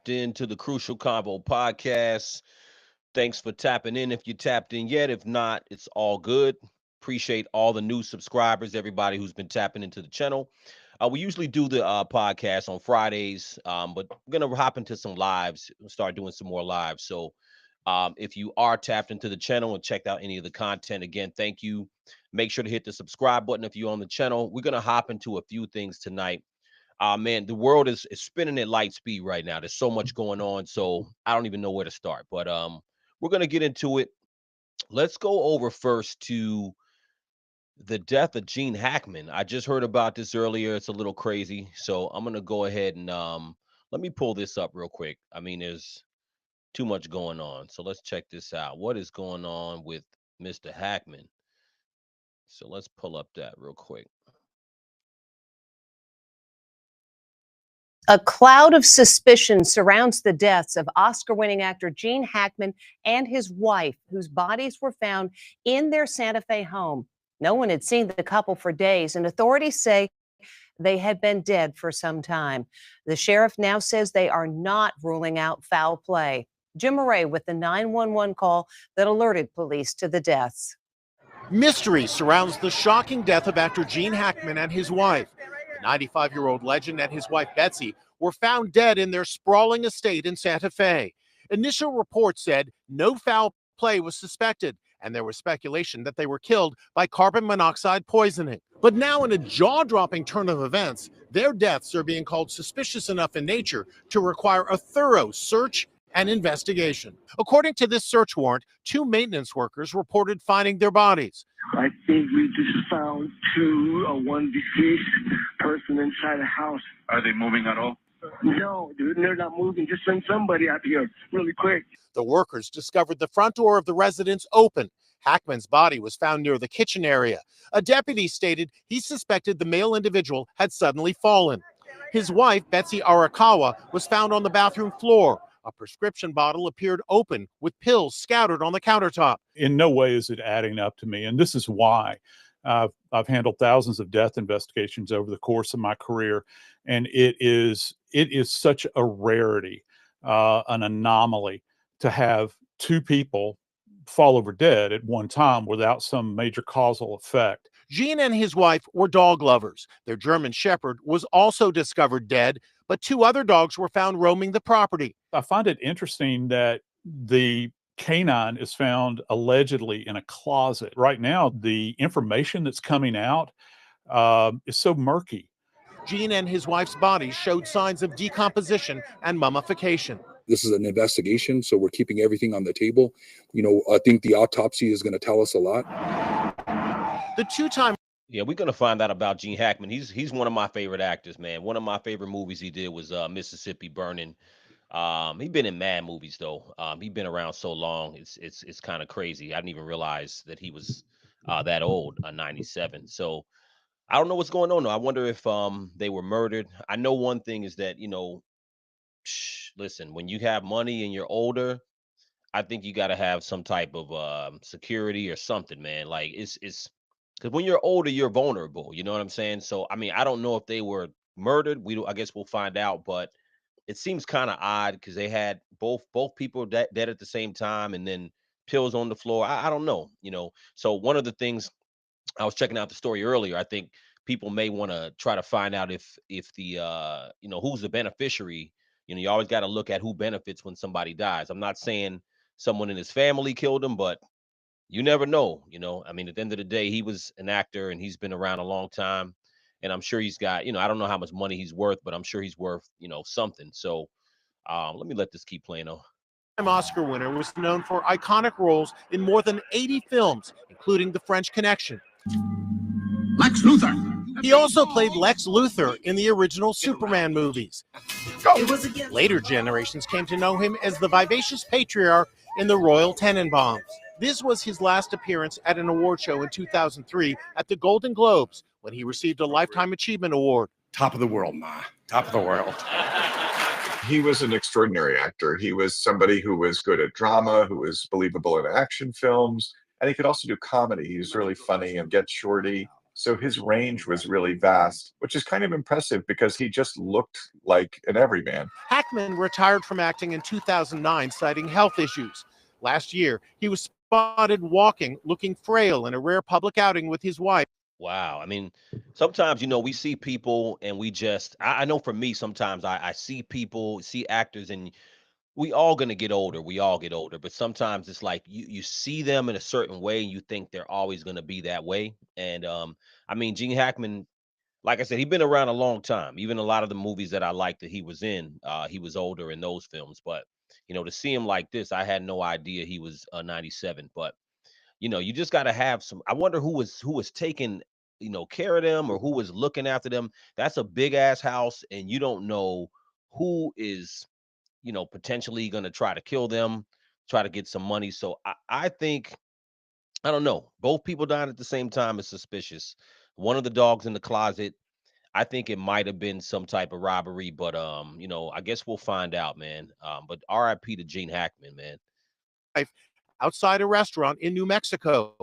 tapped into the Crucial Convo podcast. Thanks for tapping in if you tapped in yet. If not, it's all good. Appreciate all the new subscribers, everybody who's been tapping into the channel. We usually do the podcast on Fridays, but we're going to hop into some lives, start doing some more lives. So if you are tapped into the channel and checked out any of the content, again, thank you. Make sure to hit the subscribe button if you're on the channel. We're going to hop into a few things tonight. Man, the world is spinning at light speed right now. There's so much going on, so I don't even know where to start. But we're gonna get into it. Let's go over first to the death of Gene Hackman. I just heard about this earlier. It's a little crazy, so I'm gonna go ahead and let me pull this up real quick. I mean, there's too much going on, so let's check this out. What is going on with Mr. Hackman? So let's pull up that real quick. A cloud of suspicion surrounds the deaths of Oscar-winning actor Gene Hackman and his wife, whose bodies were found in their Santa Fe home. No one had seen the couple for days, and authorities say they had been dead for some time. The sheriff now says they are not ruling out foul play. Jim Murray with the 911 call that alerted police to the deaths. Mystery surrounds the shocking death of actor Gene Hackman and his wife. The 95-year-old legend and his wife Betsy were found dead in their sprawling estate in Santa Fe. Initial reports said no foul play was suspected, and there was speculation that they were killed by carbon monoxide poisoning. But now, in a jaw-dropping turn of events, their deaths are being called suspicious enough in nature to require a thorough search and investigation. According to this search warrant, 2 maintenance workers reported finding their bodies. I think we just found one deceased person inside a house. Are they moving at all? No, dude, they're not moving. Just send somebody out here really quick. The workers discovered the front door of the residence open. Hackman's body was found near the kitchen area. A deputy stated he suspected the male individual had suddenly fallen. His wife, Betsy Arakawa, was found on the bathroom floor. A prescription bottle appeared open with pills scattered on the countertop. In no way is it adding up to me, and this is why. I've handled thousands of death investigations over the course of my career, and it is such a rarity, an anomaly, to have 2 people fall over dead at one time without some major causal effect. Gene and his wife were dog lovers. Their German Shepherd was also discovered dead, but 2 other dogs were found roaming the property. I find it interesting that the canine is found allegedly in a closet. Right now, the information that's coming out is so murky. Gene and his wife's bodies showed signs of decomposition and mummification. This is an investigation, so we're keeping everything on the table. I think the autopsy is going to tell us a lot. The 2-time. Yeah, we're gonna find out about Gene Hackman. He's one of my favorite actors, man. One of my favorite movies he did was Mississippi Burning. He's been in mad movies though. He's been around so long. It's kind of crazy. I didn't even realize that he was that old, 97. So I don't know what's going on though. I wonder if they were murdered. I know one thing is that listen, when you have money and you're older, I think you got to have some type of security or something, man. Like it's because when you're older, you're vulnerable. You know what I'm saying? So I mean, I don't know if they were murdered. I guess we'll find out, but it seems kind of odd because they had both people dead at the same time, and then pills on the floor. I don't know, So one of the things I was checking out the story earlier, I think people may want to try to find out if the who's the beneficiary. You always got to look at who benefits when somebody dies. I'm not saying someone in his family killed him, but you never know. I mean, at the end of the day, he was an actor and he's been around a long time. And I'm sure he's got, I don't know how much money he's worth, but I'm sure he's worth, something. So let this keep playing on. Oscar winner was known for iconic roles in more than 80 films, including The French Connection. Lex Luthor. He also played Lex Luthor in the original Superman movies. Later generations came to know him as the vivacious patriarch in the Royal Tenenbaums. This was his last appearance at an award show in 2003 at the Golden Globes, when he received a Lifetime Achievement Award. Top of the world, Ma. Top of the world. He was an extraordinary actor. He was somebody who was good at drama, who was believable in action films, and he could also do comedy. He was really funny and Get Shorty. So his range was really vast, which is kind of impressive because he just looked like an everyman. Hackman retired from acting in 2009, citing health issues. Last year, he was spotted walking, looking frail in a rare public outing with his wife. Wow. I mean, sometimes, we see people and I know for me, sometimes I see people, see actors, and we all gonna get older. We all get older, but sometimes it's like you see them in a certain way and you think they're always gonna be that way. And I mean, Gene Hackman, like I said, he's been around a long time. Even a lot of the movies that I like that he was in, he was older in those films. But to see him like this, I had no idea he was 97. But you just got to have some. I wonder who was taking care of them, or who was looking after them. That's a big ass house, and you don't know who is potentially going to try to kill them, try to get some money. So I think, I don't know. Both people dying at the same time is suspicious. One of the dogs in the closet, I think it might have been some type of robbery, but I guess we'll find out, man. But R.I.P. to Gene Hackman, man. Outside a restaurant in New Mexico,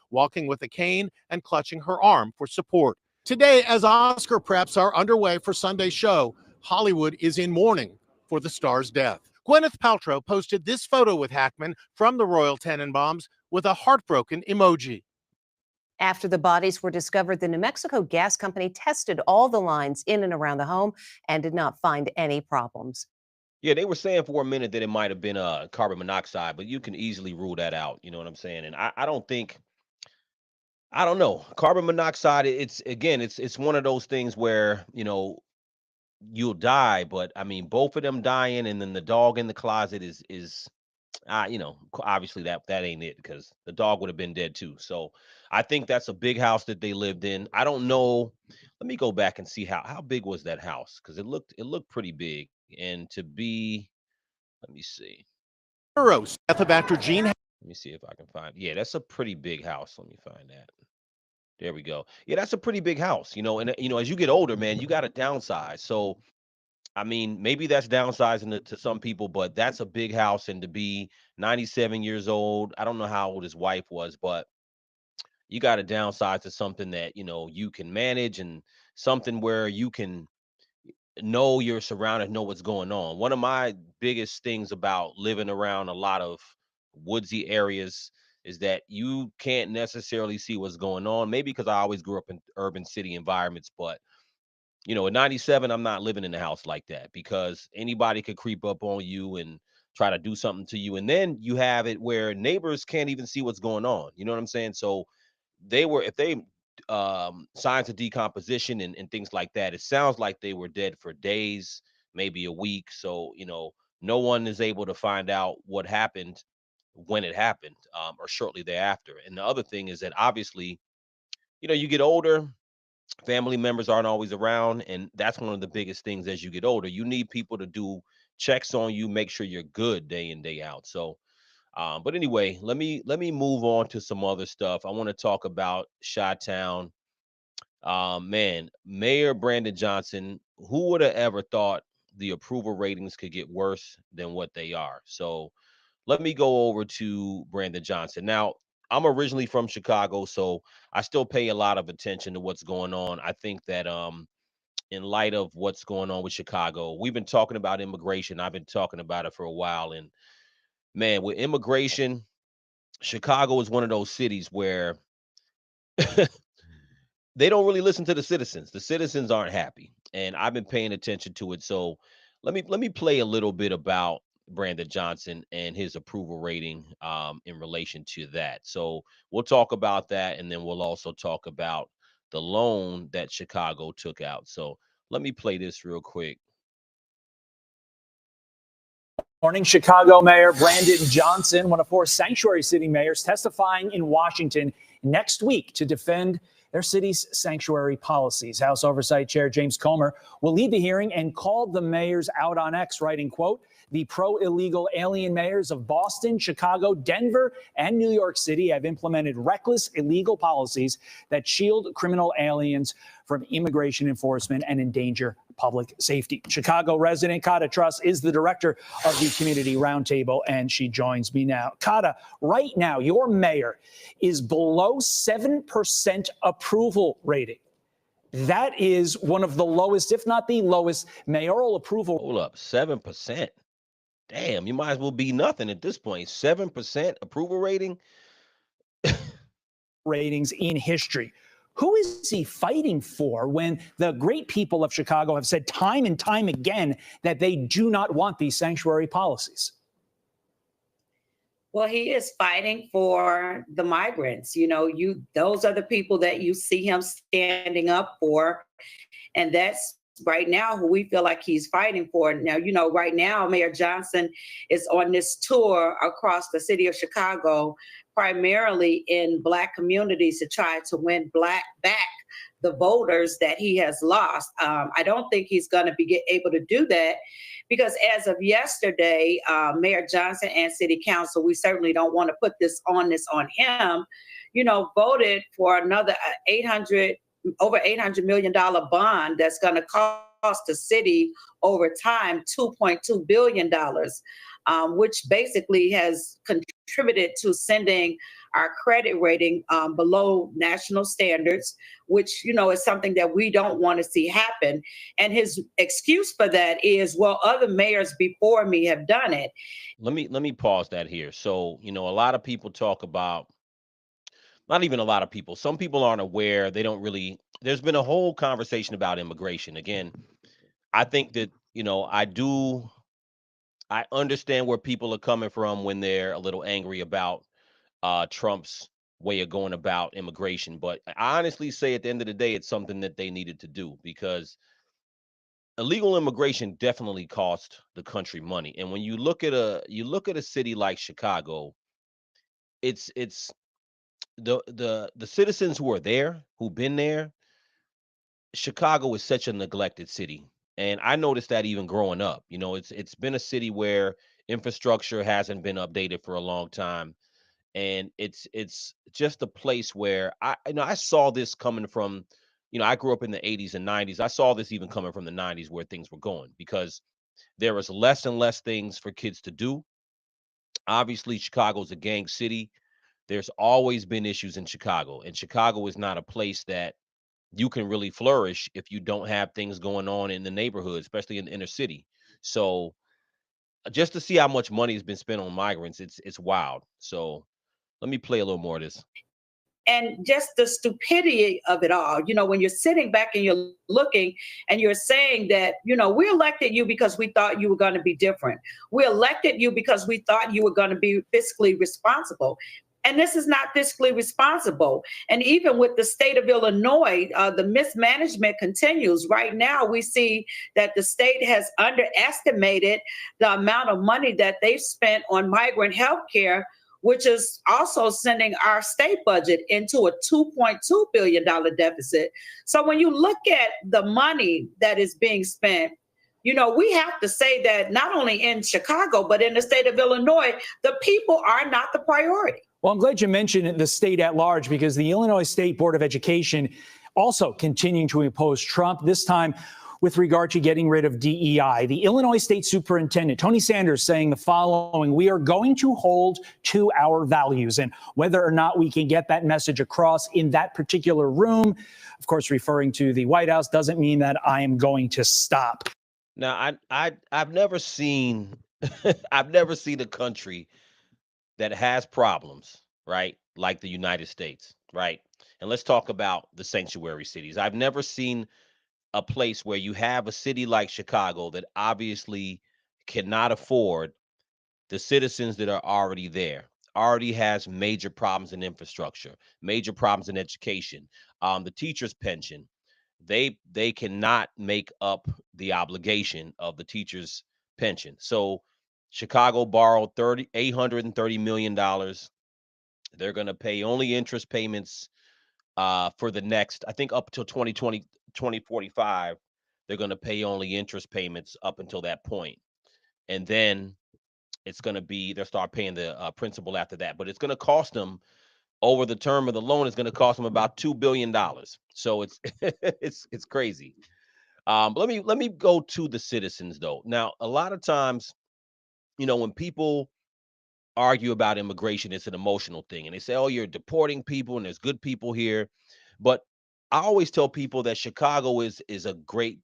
walking with a cane and clutching her arm for support. Today, as Oscar preps are underway for Sunday's show, Hollywood is in mourning for the star's death. Gwyneth Paltrow posted this photo with Hackman from the Royal Tenenbaums with a heartbroken emoji. After the bodies were discovered, the New Mexico gas company tested all the lines in and around the home and did not find any problems. Yeah, they were saying for a minute that it might have been carbon monoxide, but you can easily rule that out. You know what I'm saying? And I don't think, I don't know, carbon monoxide. It's again, it's one of those things where you'll die, but I mean, both of them dying, and then the dog in the closet is obviously that ain't it, because the dog would have been dead too. So I think that's a big house that they lived in. I don't know. Let me go back and see how big was that house, because it looked pretty big, and to be, let me see. Death of actor Gene. Let me see if I can find. Yeah, that's a pretty big house. Let me find that. There we go. Yeah, that's a pretty big house. And as you get older, man, you got to downsize. So I mean, maybe that's downsizing it to some people, but that's a big house. And to be 97 years old, I don't know how old his wife was, but you got to downsize to something that, you can manage, and something where you can know you're surrounded, know what's going on. One of my biggest things about living around a lot of woodsy areas is that you can't necessarily see what's going on. Maybe because I always grew up in urban city environments, but at 97, I'm not living in a house like that, because anybody could creep up on you and try to do something to you. And then you have it where neighbors can't even see what's going on. You know what I'm saying? So if they signs of decomposition and things like that, it sounds like they were dead for days, maybe a week. So, no one is able to find out what happened when it happened, or shortly thereafter. And the other thing is that obviously, you get older, family members aren't always around, and that's one of the biggest things. As you get older, you need people to do checks on you, make sure you're good day in, day out. So but anyway, let me move on to some other stuff. I want to talk about Chi-Town. Man, Mayor Brandon Johnson, who would have ever thought the approval ratings could get worse than what they are? So let me go over to Brandon Johnson. Now, I'm originally from Chicago, so I still pay a lot of attention to what's going on. I think that in light of what's going on with Chicago, we've been talking about immigration. I've been talking about it for a while. And man, with immigration, Chicago is one of those cities where they don't really listen to the citizens. The citizens aren't happy, and I've been paying attention to it. So let me play a little bit about Brandon Johnson and his approval rating in relation to that. So we'll talk about that, and then we'll also talk about the loan that Chicago took out. So let me play this real quick. Morning, Chicago Mayor Brandon Johnson, one of 4 sanctuary city mayors, testifying in Washington next week to defend their city's sanctuary policies. House Oversight Chair James Comer will lead the hearing and called the mayors out on X, writing, quote, "The pro-illegal alien mayors of Boston, Chicago, Denver, and New York City have implemented reckless illegal policies that shield criminal aliens from immigration enforcement and endanger public safety. Chicago resident Kata Truss is the director of the Community Roundtable, and she joins me now. Kata, right now, your mayor is below 7% approval rating. That is one of the lowest, if not the lowest, mayoral approval. Hold up, 7%. Damn, you might as well be nothing at this point. 7% approval rating. Ratings in history. Who is he fighting for when the great people of Chicago have said time and time again that they do not want these sanctuary policies? Well, he is fighting for the migrants. You know, those are the people that you see him standing up for. And that's right now who we feel like he's fighting for. Now, you know, right now, Mayor Johnson is on this tour across the city of Chicago, primarily in Black communities, to try to win back the voters that he has lost. I don't think he's going to be able to do that because as of yesterday, Mayor Johnson and City Council, we certainly don't want to put this on him, you know, voted for another over $800 million bond that's going to cost the city over time $2.2 billion, which basically has contributed to sending our credit rating below national standards, which, you know, is something that we don't want to see happen. And his excuse for that is, well, other mayors before me have done it. Let me pause that here. So, you know, a lot of people talk about, not even a lot of people, some people aren't aware. They don't really, there's been a whole conversation about immigration. Again, I think that, you know, I understand where people are coming from when they're a little angry about Trump's way of going about immigration. But I honestly say at the end of the day, it's something that they needed to do because illegal immigration definitely cost the country money. And when you look at a city like Chicago, it's the citizens who are there, who've been there. Chicago is such a neglected city. And I noticed that even growing up, you know, it's been a city where infrastructure hasn't been updated for a long time. And it's just a place where I saw this coming from, you know, I grew up in the 80s and 90s. I saw this even coming from the 90s where things were going because there was less and less things for kids to do. Obviously, Chicago's a gang city. There's always been issues in Chicago, and Chicago is not a place that you can really flourish if you don't have things going on in the neighborhood, especially in the inner city. So just to see how much money has been spent on migrants, it's wild. So let me play a little more of this. And just the stupidity of it all, you know, when you're sitting back and you're looking and you're saying that, you know, we elected you because we thought you were going to be different. We elected you because we thought you were going to be fiscally responsible. And this is not fiscally responsible. And even with the state of Illinois, the mismanagement continues. Right now, we see that the state has underestimated the amount of money that they've spent on migrant health care, which is also sending our state budget into a $2.2 billion deficit. So when you look at the money that is being spent, you know, we have to say that not only in Chicago, but in the state of Illinois, the people are not the priority. Well, I'm glad you mentioned the state at large because the Illinois State Board of Education also continuing to oppose Trump, this time with regard to getting rid of DEI. The Illinois State Superintendent, Tony Sanders, saying the following: we are going to hold to our values, and whether or not we can get that message across in that particular room, of course, referring to the White House, doesn't mean that I am going to stop. Now, I've never seen I've never seen a country that has problems, right? Like the United States, right? And let's talk about the sanctuary cities. I've never seen a place where you have a city like Chicago that obviously cannot afford the citizens that are already there, already has major problems in infrastructure, major problems in education, the teacher's pension. They cannot make up the obligation of the teacher's pension. So Chicago borrowed $830 million. They're going to pay only interest payments for the next, I think up until 2020, 2045, they're going to pay only interest payments up until that point. And then it's going to be, they'll start paying the principal after that. But it's going to cost them, over the term of the loan, it's going to cost them about $2 billion. So it's it's crazy. Let me go to the citizens though. Now, a lot of times, when people argue about immigration, it's an emotional thing, and they say, "Oh, you're deporting people, and there's good people here." But I always tell people that Chicago is a great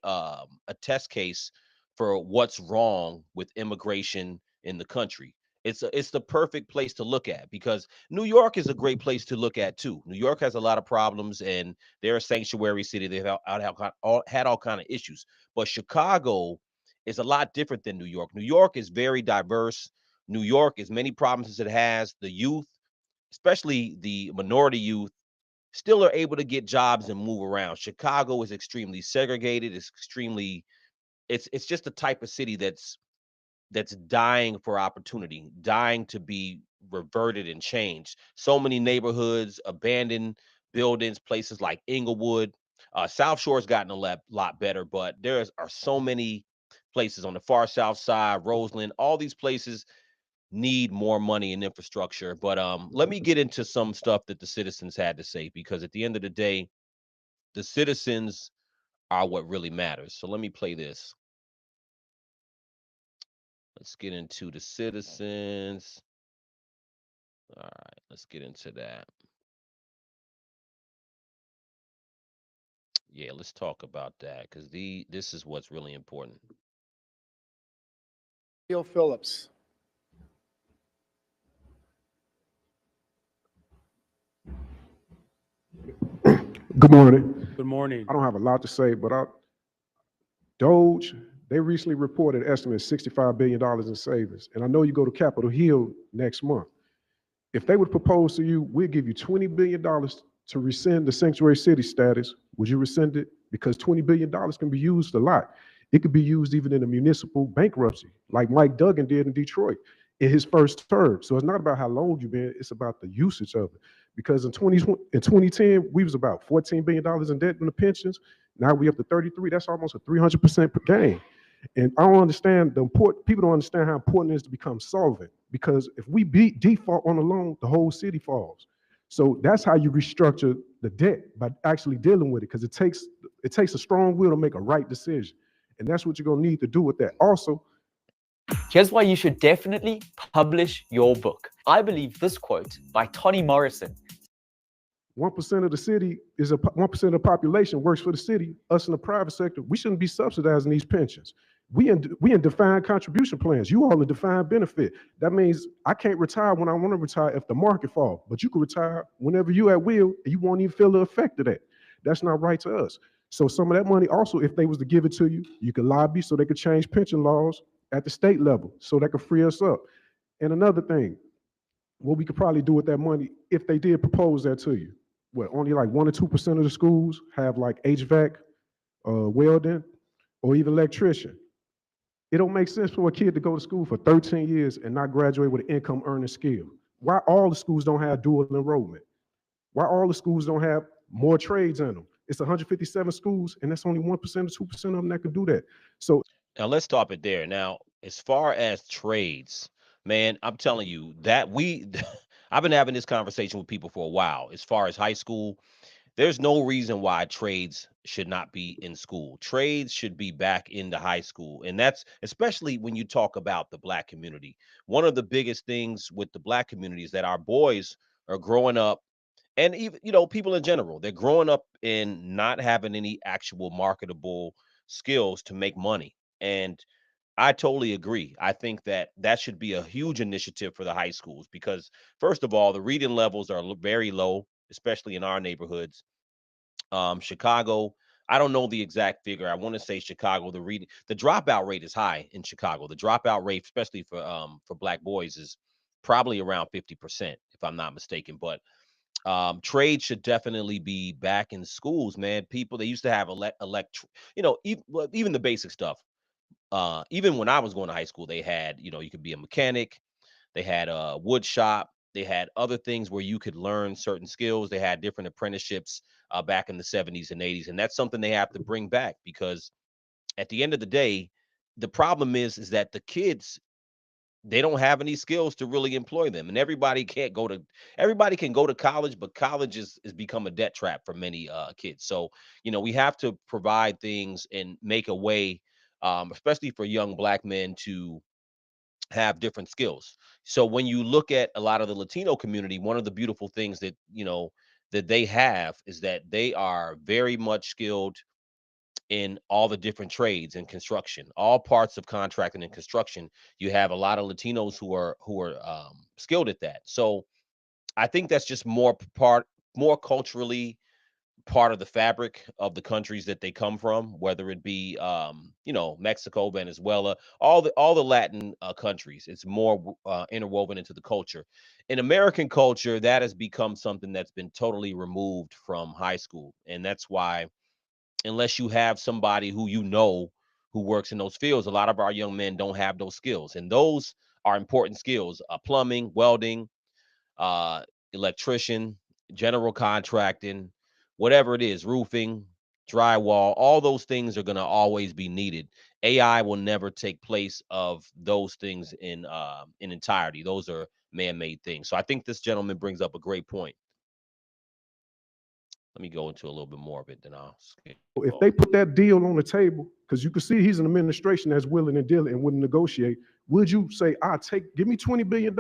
a test case for what's wrong with immigration in the country. It's the perfect place to look at because New York is a great place to look at too. New York has a lot of problems, and they're a sanctuary city. They've had all kind of issues, but Chicago is a lot different than New York. New York is very diverse. New York, as many problems as it has, the youth, especially the minority youth, still are able to get jobs and move around. Chicago is extremely segregated. It's just the type of city that's dying for opportunity, dying to be reverted and changed. So many neighborhoods, abandoned buildings, places like Inglewood. South Shore's gotten a lot better, but are so many places on the far south side, Roseland, all these places need more money and infrastructure. But let me get into some stuff that the citizens had to say because at the end of the day, the citizens are what really matters. So let me play this. Let's get into the citizens. All right, let's get into that. Yeah, let's talk about that because this is what's really important. Bill Phillips. Good morning. Good morning. I don't have a lot to say, but Doge, they recently reported an estimate of $65 billion in savings. And I know you go to Capitol Hill next month. If they would propose to you, we'll give you $20 billion to rescind the sanctuary city status, would you rescind it? Because $20 billion can be used a lot. It could be used even in a municipal bankruptcy, like Mike Duggan did in Detroit in his first term. So it's not about how long you've been, it's about the usage of it. Because in 2010, we was about $14 billion in debt in the pensions. Now we up to 33. That's almost a 300% gain. And I don't understand people don't understand how important it is to become solvent. Because if we default on a loan, the whole city falls. So that's how you restructure the debt, by actually dealing with it, because it takes a strong will to make a right decision. And that's what you're gonna need to do with that. Also, here's why you should definitely publish your book. I believe this quote by Toni Morrison. 1% of the city is 1% of the population works for the city. Us in the private sector, we shouldn't be subsidizing these pensions. We in defined contribution plans. You all in defined benefit. That means I can't retire when I want to retire if the market falls, but you can retire whenever you at will, and you won't even feel the effect of that. That's not right to us. So some of that money also, if they was to give it to you, you could lobby so they could change pension laws at the state level so that could free us up. And another thing, what we could probably do with that money if they did propose that to you. Only like 1 or 2% of the schools have like HVAC, welding, or even electrician. It don't make sense for a kid to go to school for 13 years and not graduate with an income earning skill. Why all the schools don't have dual enrollment? Why all the schools don't have more trades in them? It's 157 schools, and that's only 1% or 2% of them that can do that. So now let's stop it there. Now, as far as trades, man, I'm telling you that I've been having this conversation with people for a while. As far as high school, there's no reason why trades should not be in school. Trades should be back into high school. And that's especially when you talk about the Black community. One of the biggest things with the Black community is that our boys are growing up, and even, people in general, they're growing up in not having any actual marketable skills to make money. And I totally agree. I think that should be a huge initiative for the high schools because, first of all, the reading levels are very low, especially in our neighborhoods. Chicago, I don't know the exact figure. I want to say Chicago, the dropout rate is high in Chicago. The dropout rate, especially for Black boys, is probably around 50%, if I'm not mistaken. But trade should definitely be back in schools, man. People, they used to have even the basic stuff. Even when I was going to high school, they had, you could be a mechanic, they had a wood shop, they had other things where you could learn certain skills. They had different apprenticeships back in the 70s and 80s. And that's something they have to bring back because at the end of the day, the problem is that the kids they don't have any skills to really employ them. And everybody can go to college, but college is become a debt trap for many kids. So, we have to provide things and make a way, especially for young black men, to have different skills. So when you look at a lot of the Latino community, one of the beautiful things that, that they have is that they are very much skilled in all the different trades and construction, all parts of contracting and construction. You have a lot of Latinos who are skilled at that. So I think that's just more culturally part of the fabric of the countries that they come from, whether it be Mexico, Venezuela, all the Latin countries. It's more interwoven into the culture. In American culture, that has become something that's been totally removed from high school, and that's why, unless you have somebody who works in those fields, a lot of our young men don't have those skills, and those are important skills: plumbing, welding, uh, electrician, general contracting, whatever it is, roofing, drywall. All those things are going to always be needed. AI will never take place of those things in entirety. Those are man-made things. So I think this gentleman brings up a great point. Let me go into a little bit more of it, then I'll skip. If they put that deal on the table, because you can see he's an administration that's willing and dealing and wouldn't negotiate, would you say, give me $20 billion,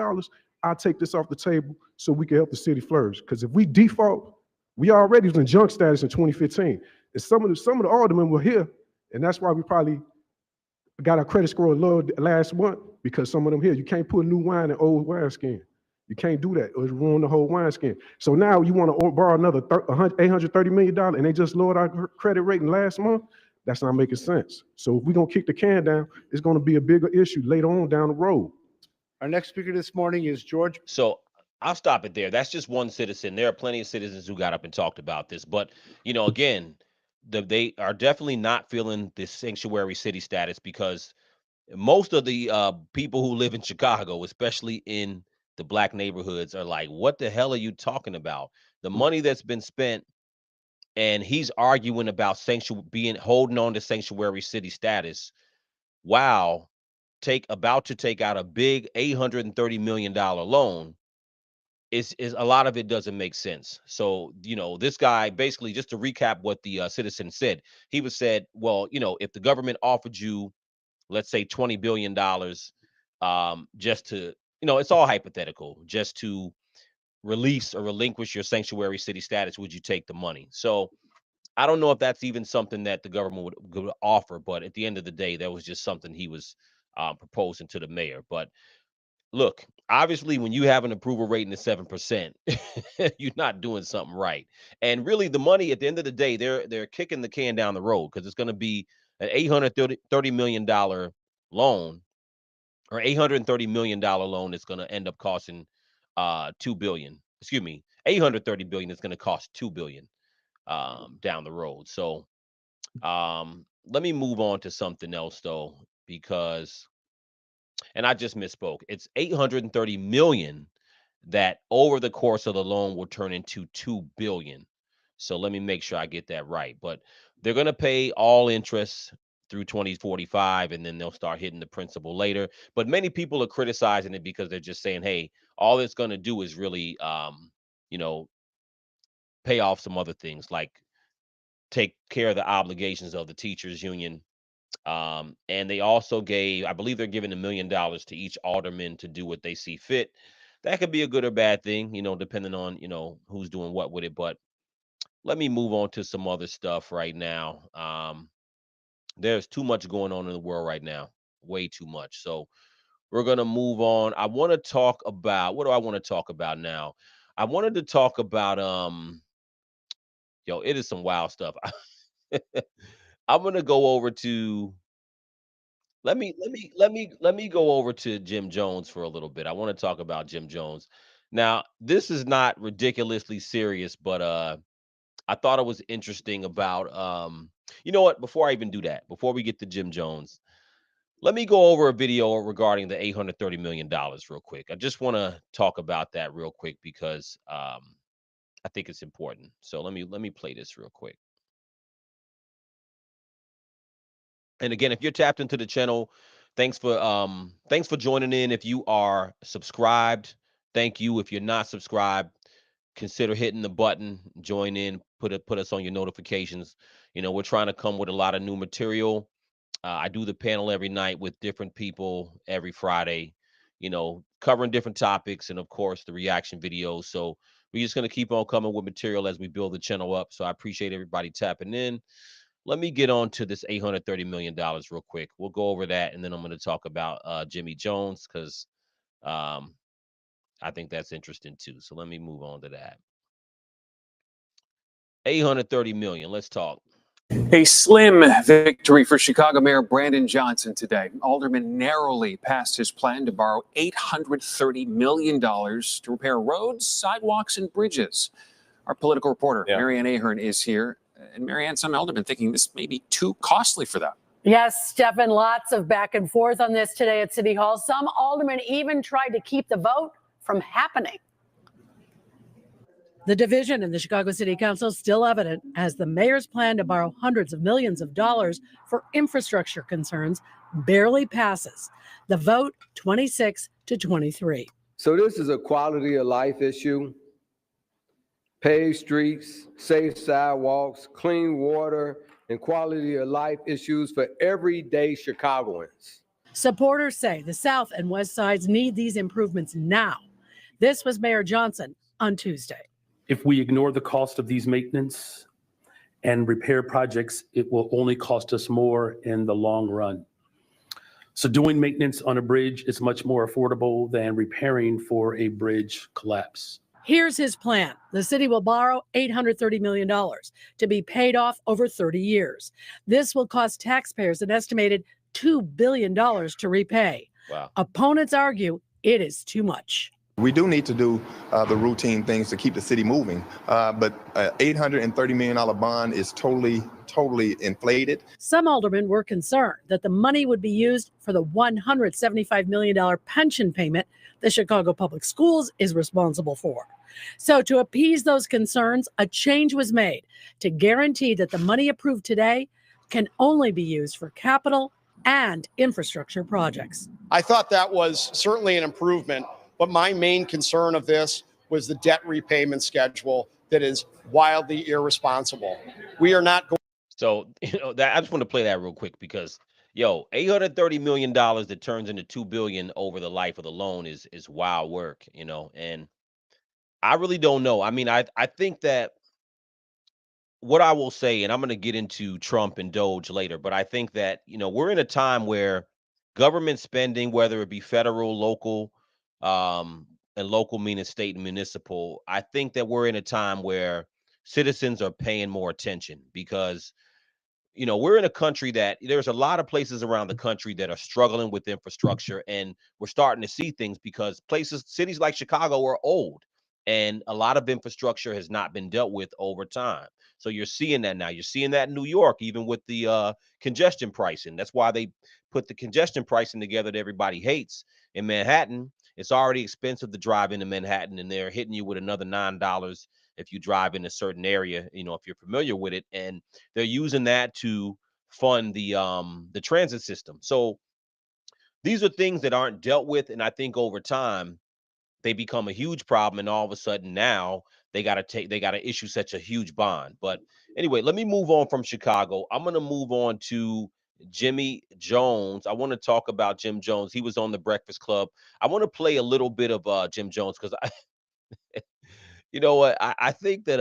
I'll take this off the table so we can help the city flourish? Because if we default, we already was in junk status in 2015. And some of the aldermen were here, and that's why we probably got our credit score low last month, because some of them here, you can't put new wine in old wineskin. You can't do that, or it ruin the whole wineskin. So now you want to borrow another $830 million, and they just lowered our credit rating last month? That's not making sense. So if we're going to kick the can down, it's going to be a bigger issue later on down the road. Our next speaker this morning is George. So I'll stop it there. That's just one citizen. There are plenty of citizens who got up and talked about this. But, again, they are definitely not feeling this sanctuary city status, because most of the people who live in Chicago, especially in the black neighborhoods, are like, what the hell are you talking about? The money that's been spent, and he's arguing about holding on to sanctuary city status. Wow. About to take out a big $830 million loan. Is a lot of it doesn't make sense. So, this guy, basically, just to recap what the citizen said, he said, well, if the government offered you, let's say, $20 billion, just to, it's all hypothetical, just to release or relinquish your sanctuary city status, would you take the money? So I don't know if that's even something that the government would offer, but at the end of the day, that was just something he was proposing to the mayor. But look, obviously, when you have an approval rating of 7%, you're not doing something right. And really, the money, at the end of the day, they're kicking the can down the road, because it's going to be an $830 million loan, or $830 million loan that's going to end up costing $2 billion. Excuse me, $830 billion is going to cost $2 billion down the road. So let me move on to something else, though, because, and I just misspoke. It's 830 million that over the course of the loan will turn into 2 billion. So let me make sure I get that right. But they're going to pay all interest through 2045, and then they'll start hitting the principal later. But many people are criticizing it because they're just saying, hey, all it's going to do is really pay off some other things, like take care of the obligations of the teachers union. And they also I believe they're giving $1 million to each alderman to do what they see fit. That could be a good or bad thing, depending on, who's doing what with it. But let me move on to some other stuff right now. There's too much going on in the world right now, way too much. So we're going to move on. I want to talk about, what do I want to talk about now? I wanted to talk about, it is some wild stuff. I'm going to go over to, let me go over to Jim Jones for a little bit. I want to talk about Jim Jones. Now, this is not ridiculously serious, but I thought it was interesting about you know what, before I even do that, before we get to Jim Jones, let me go over a video regarding the $830 million real quick. I just want to talk about that real quick because I think it's important. So let me play this real quick. And again, if you're tapped into the channel, Thanks for joining in. If you are subscribed, thank you. If you're not subscribed, consider hitting the button, join in, put us on your notifications. We're trying to come with a lot of new material. I do the panel every night with different people every Friday, covering different topics, and of course the reaction videos. So we're just going to keep on coming with material as we build the channel up. So I appreciate everybody tapping in. Let me get on to this $830 million real quick. We'll go over that, and then I'm going to talk about Jimmy Jones, because I think that's interesting too. So let me move on to that. 830 million. Let's talk. A slim victory for Chicago Mayor Brandon Johnson today. Alderman narrowly passed his plan to borrow $830 million to repair roads, sidewalks, and bridges. Our political reporter, Marianne Ahern, is here. And Marianne, some aldermen thinking this may be too costly for them. Yes, Stephen, lots of back and forth on this today at City Hall. Some aldermen even tried to keep the vote from happening. The division in the Chicago City Council is still evident as the mayor's plan to borrow hundreds of millions of dollars for infrastructure concerns barely passes. The vote 26-23. So this is a quality of life issue. Paved streets, safe sidewalks, clean water, and quality of life issues for everyday Chicagoans. Supporters say the South and West Sides need these improvements now. This was Mayor Johnson on Tuesday. If we ignore the cost of these maintenance and repair projects, it will only cost us more in the long run. So doing maintenance on a bridge is much more affordable than repairing for a bridge collapse. Here's his plan. The city will borrow $830 million to be paid off over 30 years. This will cost taxpayers an estimated $2 billion to repay. Wow. Opponents argue it is too much. We do need to do the routine things to keep the city moving, but $830 million bond is totally inflated. Some aldermen were concerned that the money would be used for the $175 million pension payment the Chicago Public Schools is responsible for. So to appease those concerns, a change was made to guarantee that the money approved today can only be used for capital and infrastructure projects. I thought that was certainly an improvement, but my main concern of this was the debt repayment schedule that is wildly irresponsible. We are not going. So, that I just want to play that real quick because, $830 million that turns into $2 billion over the life of the loan is wild work, and I really don't know. I mean, I think that what I will say, and I'm going to get into Trump and Doge later, but I think that, we're in a time where government spending, whether it be federal, local, and local meaning state and municipal, I think that we're in a time where citizens are paying more attention because, we're in a country that there's a lot of places around the country that are struggling with infrastructure, and we're starting to see things because cities like Chicago are old, and a lot of infrastructure has not been dealt with over time. So you're seeing that now. You're seeing that in New York, even with the congestion pricing. That's why they put the congestion pricing together that everybody hates in Manhattan. It's already expensive to drive into Manhattan, and they're hitting you with another $9 if you drive in a certain area, if you're familiar with it. And they're using that to fund the transit system. So these are things that aren't dealt with. And I think over time, they become a huge problem. And all of a sudden now they got to issue such a huge bond. But anyway, let me move on from Chicago. I'm going to move on to Jimmy Jones. I want to talk about Jim Jones. He was on the Breakfast Club. I want to play a little bit of Jim Jones because you know what? I think that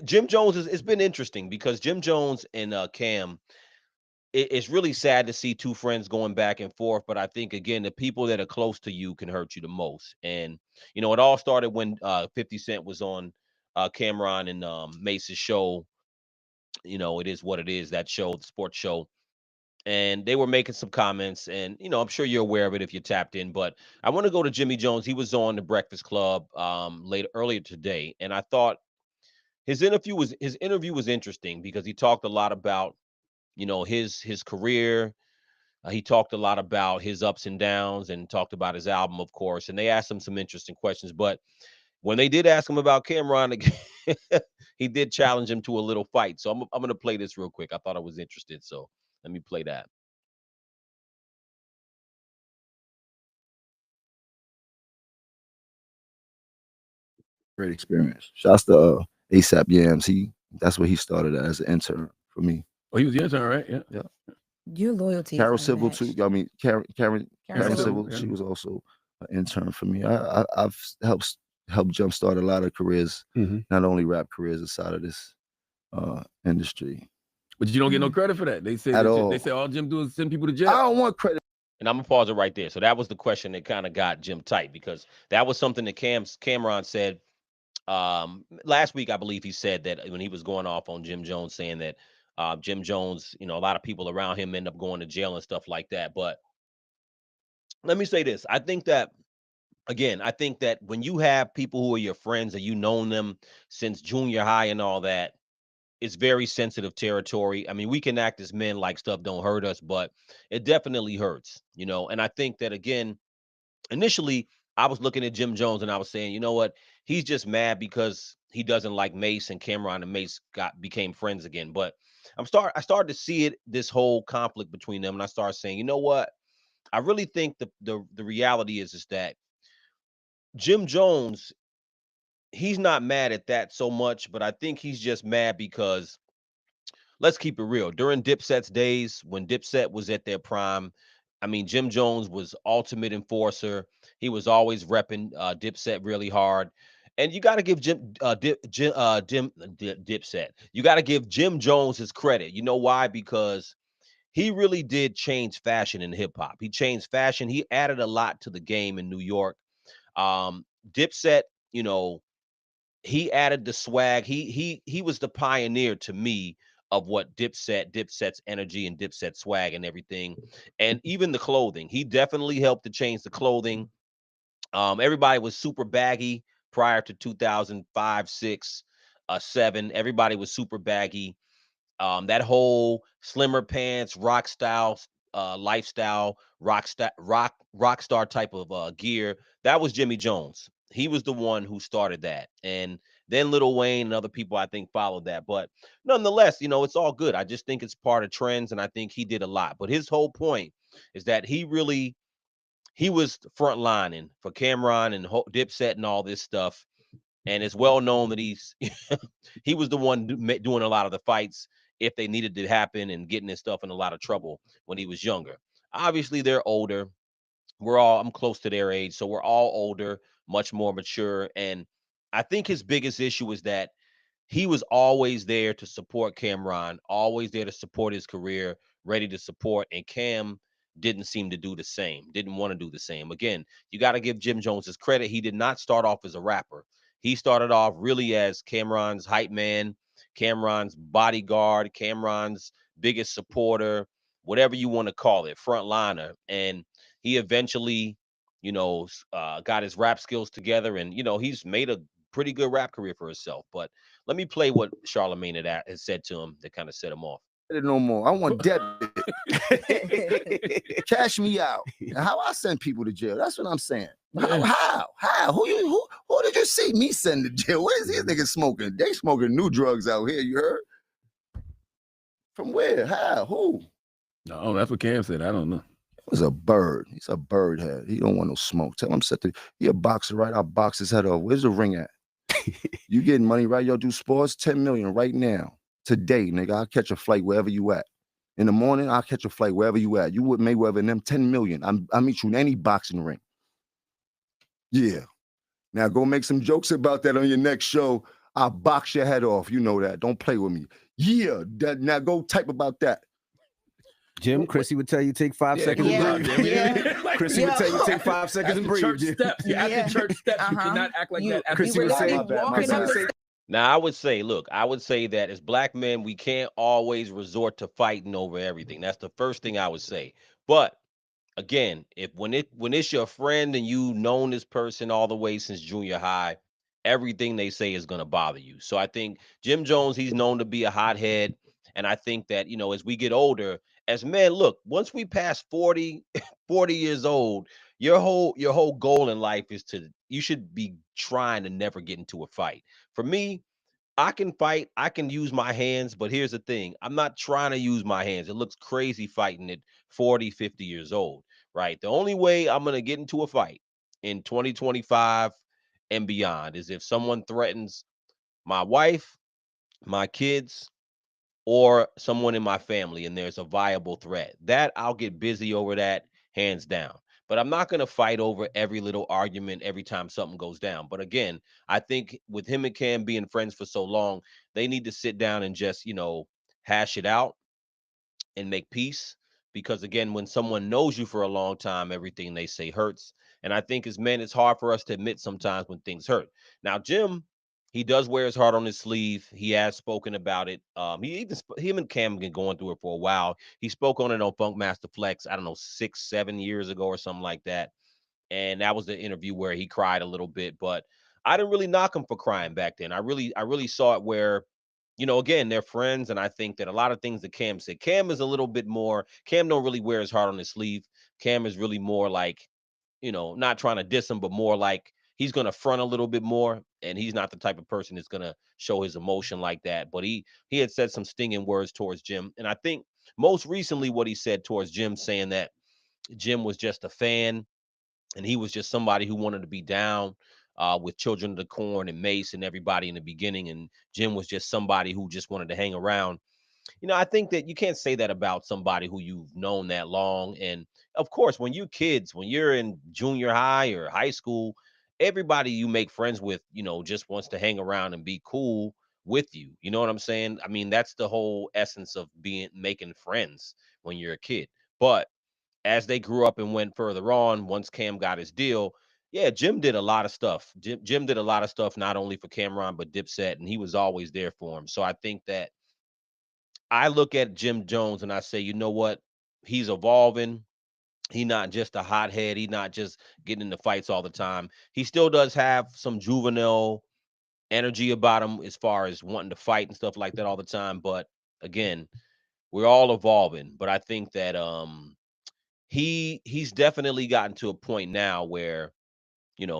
Jim Jones it's been interesting because Jim Jones and Cam, it's really sad to see two friends going back and forth. But I think, again, the people that are close to you can hurt you the most. And, it all started when 50 Cent was on Cameron and Mace's show. It is what it is, that show, the sports show. And they were making some comments, and I'm sure you're aware of it if you tapped in. But I want to go to Jimmy Jones. He was on the Breakfast Club earlier today, and I thought his interview was interesting because he talked a lot about his career. He talked a lot about his ups and downs, and talked about his album, of course. And they asked him some interesting questions. But when they did ask him about Cameron, he did challenge him to a little fight. So I'm going to play this real quick. I thought it was interesting. So let me play that. Great experience. Shouts to ASAP Yams. That's what he started as an intern for me. Oh, he was the intern, right? Yeah. Yeah. Your loyalty. Carol Civil too. I mean, Karen Civil. yeah. She was also an intern for me. I've helped jumpstart a lot of careers, not only rap careers inside of this industry. But you don't get no credit for that. They say At all. They say all Jim do is send people to jail. I don't want credit. And I'm gonna pause it right there. So that was the question that kind of got Jim tight, because that was something that Cameron said last week. I believe he said that when he was going off on Jim Jones, saying that Jim Jones, a lot of people around him end up going to jail and stuff like that. But let me say this. I think that when you have people who are your friends and you known them since junior high and all that, it's very sensitive territory. I mean, we can act as men like stuff don't hurt us, but it definitely hurts, And I think that, again, initially I was looking at Jim Jones and I was saying, you know what? He's just mad because he doesn't like Mace, and Cameron and Mace became friends again. But I started to see this whole conflict between them, and I started saying, you know what? I really think the reality is that Jim Jones, he's not mad at that so much, but I think he's just mad because, let's keep it real. During Dipset's days, when Dipset was at their prime, I mean, Jim Jones was ultimate enforcer. He was always repping Dipset really hard. And you got to give Dipset. You got to give Jim Jones his credit. You know why? Because he really did change fashion in hip hop. He changed fashion. He added a lot to the game in New York. Dipset, he added the swag. He was the pioneer to me of what Dipset's energy and Dipset swag and everything, and even the clothing. He definitely helped to change the clothing. Everybody was super baggy prior to 2005, 6, 7. Everybody was super baggy. That whole slimmer pants, rock style, lifestyle, rock star type of gear, that was Jimmy Jones. He was the one who started that, and then Lil Wayne and other people, I think, followed that. But nonetheless, it's all good. I just think it's part of trends, and I think he did a lot. But his whole point is that he was frontlining for Cameron and Dipset and all this stuff. And it's well known that he was the one doing a lot of the fights if they needed to happen, and getting his stuff in a lot of trouble when he was younger. Obviously, they're older. I'm close to their age, so we're all older, much more mature. And I think his biggest issue is that he was always there to support Cameron, always there to support his career, ready to support. And Cam didn't seem to do the same, didn't want to do the same. Again, you got to give Jim Jones his credit. He did not start off as a rapper. He started off really as Cameron's hype man, Cameron's bodyguard, Cameron's biggest supporter, whatever you want to call it, frontliner. And he eventually, got his rap skills together, and, he's made a pretty good rap career for himself. But let me play what Charlemagne had said to him that kind of set him off. No more. I want debit. Cash me out. How I send people to jail? That's what I'm saying. How? Who did you see me send to jail? Where's these niggas smoking? They smoking new drugs out here. You heard? From where? How? Who? No, that's what Cam said. I don't know. He's a bird. He's a bird head. He don't want no smoke. Tell him he a boxer, right? I'll box his head off. Where's the ring at? You getting money, right? Yo, do sports, 10 million right now. Today, nigga, I'll catch a flight wherever you at. In the morning, I'll catch a flight wherever you at. You with Mayweather and them, 10 million. I'll meet you in any boxing ring. Yeah. Now go make some jokes about that on your next show. I'll box your head off. You know that. Don't play with me. Yeah. Now go type about that. Jim, Chrissy would tell you take 5 seconds and breathe. Chrissy would tell you take 5 seconds and breathe. Church steps. You have the church steps. You cannot act like that. Chrissy would say, Now, I would say that as black men, we can't always resort to fighting over everything. That's the first thing I would say. But again, when it's your friend and you've known this person all the way since junior high, everything they say is going to bother you. So I think Jim Jones, he's known to be a hothead. And I think that, as we get older, as men, look, once we pass 40 years old, your whole goal in life is you should be trying to never get into a fight. For me, I can fight, I can use my hands, but here's the thing. I'm not trying to use my hands. It looks crazy fighting at 40, 50 years old, right? The only way I'm going to get into a fight in 2025 and beyond is if someone threatens my wife, my kids, or someone in my family and there's a viable threat. That I'll get busy over that hands down. But I'm not going to fight over every little argument every time something goes down. But again, I think with him and Cam being friends for so long, they need to sit down and just, hash it out and make peace. Because again, when someone knows you for a long time, everything they say hurts. And I think as men, it's hard for us to admit sometimes when things hurt. Now, Jim, he does wear his heart on his sleeve. He has spoken about it. Him and Cam have been going through it for a while. He spoke on it on Funk Master Flex, I don't know, 6-7 years ago or something like that. And that was the interview where he cried a little bit, but I didn't really knock him for crying back then. I really saw it where, again, they're friends, and I think that a lot of things that Cam said, Cam is a little bit more. Cam don't really wear his heart on his sleeve. Cam is really more like, not trying to diss him, but more like he's gonna front a little bit more, and he's not the type of person that's gonna show his emotion like that. But he had said some stinging words towards Jim, and I think most recently what he said towards Jim, saying that Jim was just a fan and he was just somebody who wanted to be down with Children of the Corn and Mace and everybody in the beginning, and Jim was just somebody who just wanted to hang around. I think that you can't say that about somebody who you've known that long. And of course, when you're in junior high or high school, everybody you make friends with, just wants to hang around and be cool with you. You know what I'm saying? I mean, that's the whole essence of making friends when you're a kid. But as they grew up and went further on, once Cam got his deal, yeah, Jim did a lot of stuff. Jim did a lot of stuff, not only for Cameron, but Dipset, and he was always there for him. So I think that I look at Jim Jones and I say, you know what? He's evolving. He's not just a hothead. He's not just getting into fights all the time. He still does have some juvenile energy about him as far as wanting to fight and stuff like that all the time. But again, we're all evolving. But I think that he's definitely gotten to a point now where,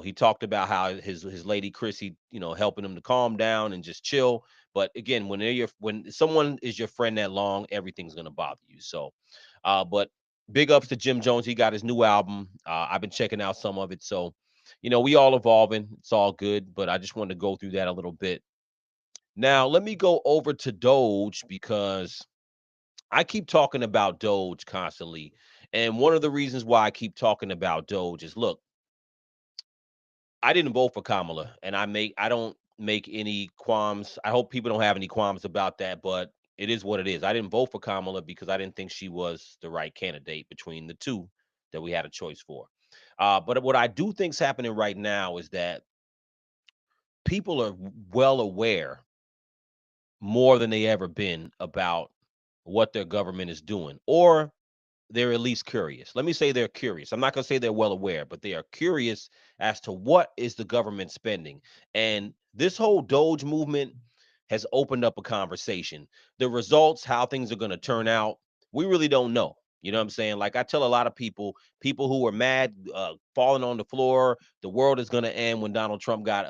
he talked about how his lady Chrissy, helping him to calm down and just chill. But again, when someone is your friend that long, everything's gonna bother you. So, but big ups to Jim Jones. He got his new album. I've been checking out some of it. So, we all evolving. It's all good. But I just wanted to go through that a little bit. Now, let me go over to Doge because I keep talking about Doge constantly. And one of the reasons why I keep talking about Doge is, look, I didn't vote for Kamala, and I don't make any qualms. I hope people don't have any qualms about that, but it is what it is. I didn't vote for Kamala because I didn't think she was the right candidate between the two that we had a choice for. But what I do think is happening right now is that people are well aware more than they ever been about what their government is doing, or they're at least curious. Let me say they're curious. I'm not going to say they're well aware, but they are curious as to what is the government spending. And this whole Doge movement has opened up a conversation. The results, how things are going to turn out, we really don't know. You know what I'm saying? Like I tell a lot of people who are mad, falling on the floor, the world is going to end when Donald Trump got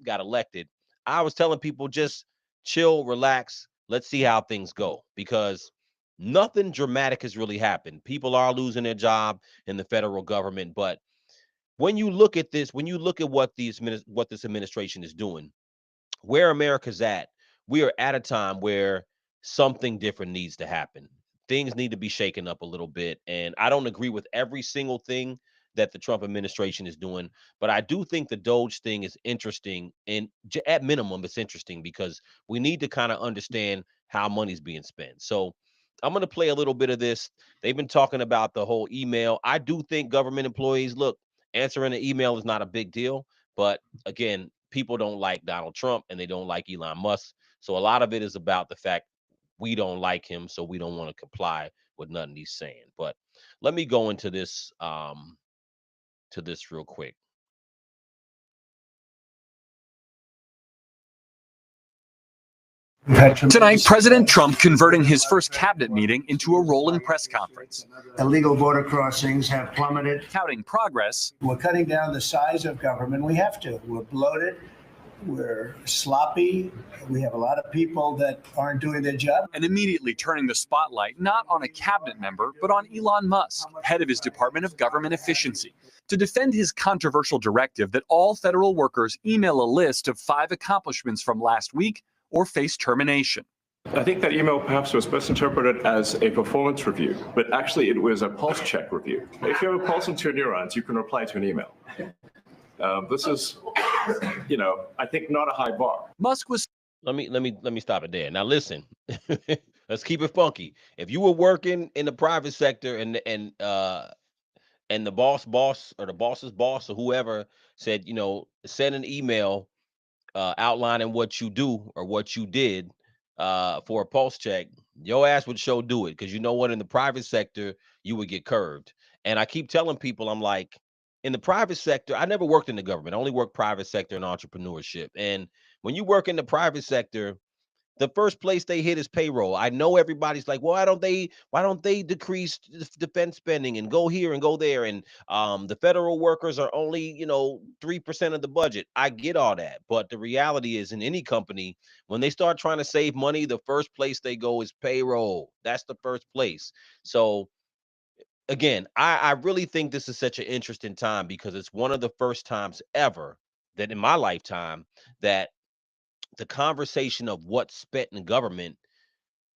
elected. I was telling people just chill, relax, let's see how things go, because nothing dramatic has really happened. People are losing their job in the federal government, but when you look at this, when you look at what this administration is doing, where America's at, we are at a time where something different needs to happen. Things need to be shaken up a little bit. And I don't agree with every single thing that the Trump administration is doing, but I do think the Doge thing is interesting. And at minimum, it's interesting because we need to kind of understand how money's being spent. So I'm going to play a little bit of this. They've been talking about the whole email. I do think government employees, look, answering an email is not a big deal. But again, people don't like Donald Trump and they don't like Elon Musk. So a lot of it is about the fact we don't like him, so we don't want to comply with nothing he's saying. But let me go into this real quick. Tonight, President Trump converting his first cabinet meeting into a rolling press conference. Illegal border crossings have plummeted. Touting progress. We're cutting down the size of government. We have to. We're bloated. We're sloppy. We have a lot of people that aren't doing their job. And immediately turning the spotlight not on a cabinet member, but on Elon Musk, head of his Department of Government Efficiency, to defend his controversial directive that all federal workers email a list of 5 accomplishments from last week or face termination. I think that email perhaps was best interpreted as a performance review, but actually it was a pulse check review. If you have a pulse into your neurons, you can reply to an email. This is, I think not a high bar. Musk was. Let me stop it there. Now listen, let's keep it funky. If you were working in the private sector and the boss or the boss's boss or whoever said, send an email outlining what you do or what you did for a pulse check, your ass would show do it, because you know what, in the private sector you would get curved. And I keep telling people, I'm like, in the private sector, I never worked in the government. I only worked private sector and entrepreneurship. And when you work in the private sector, the first place they hit is payroll. I know everybody's like, well, why don't they decrease defense spending and go here and go there? And the federal workers are only, 3% of the budget. I get all that. But the reality is, in any company, when they start trying to save money, the first place they go is payroll. That's the first place. So again, I really think this is such an interesting time, because it's one of the first times ever that in my lifetime that the conversation of what's spent in government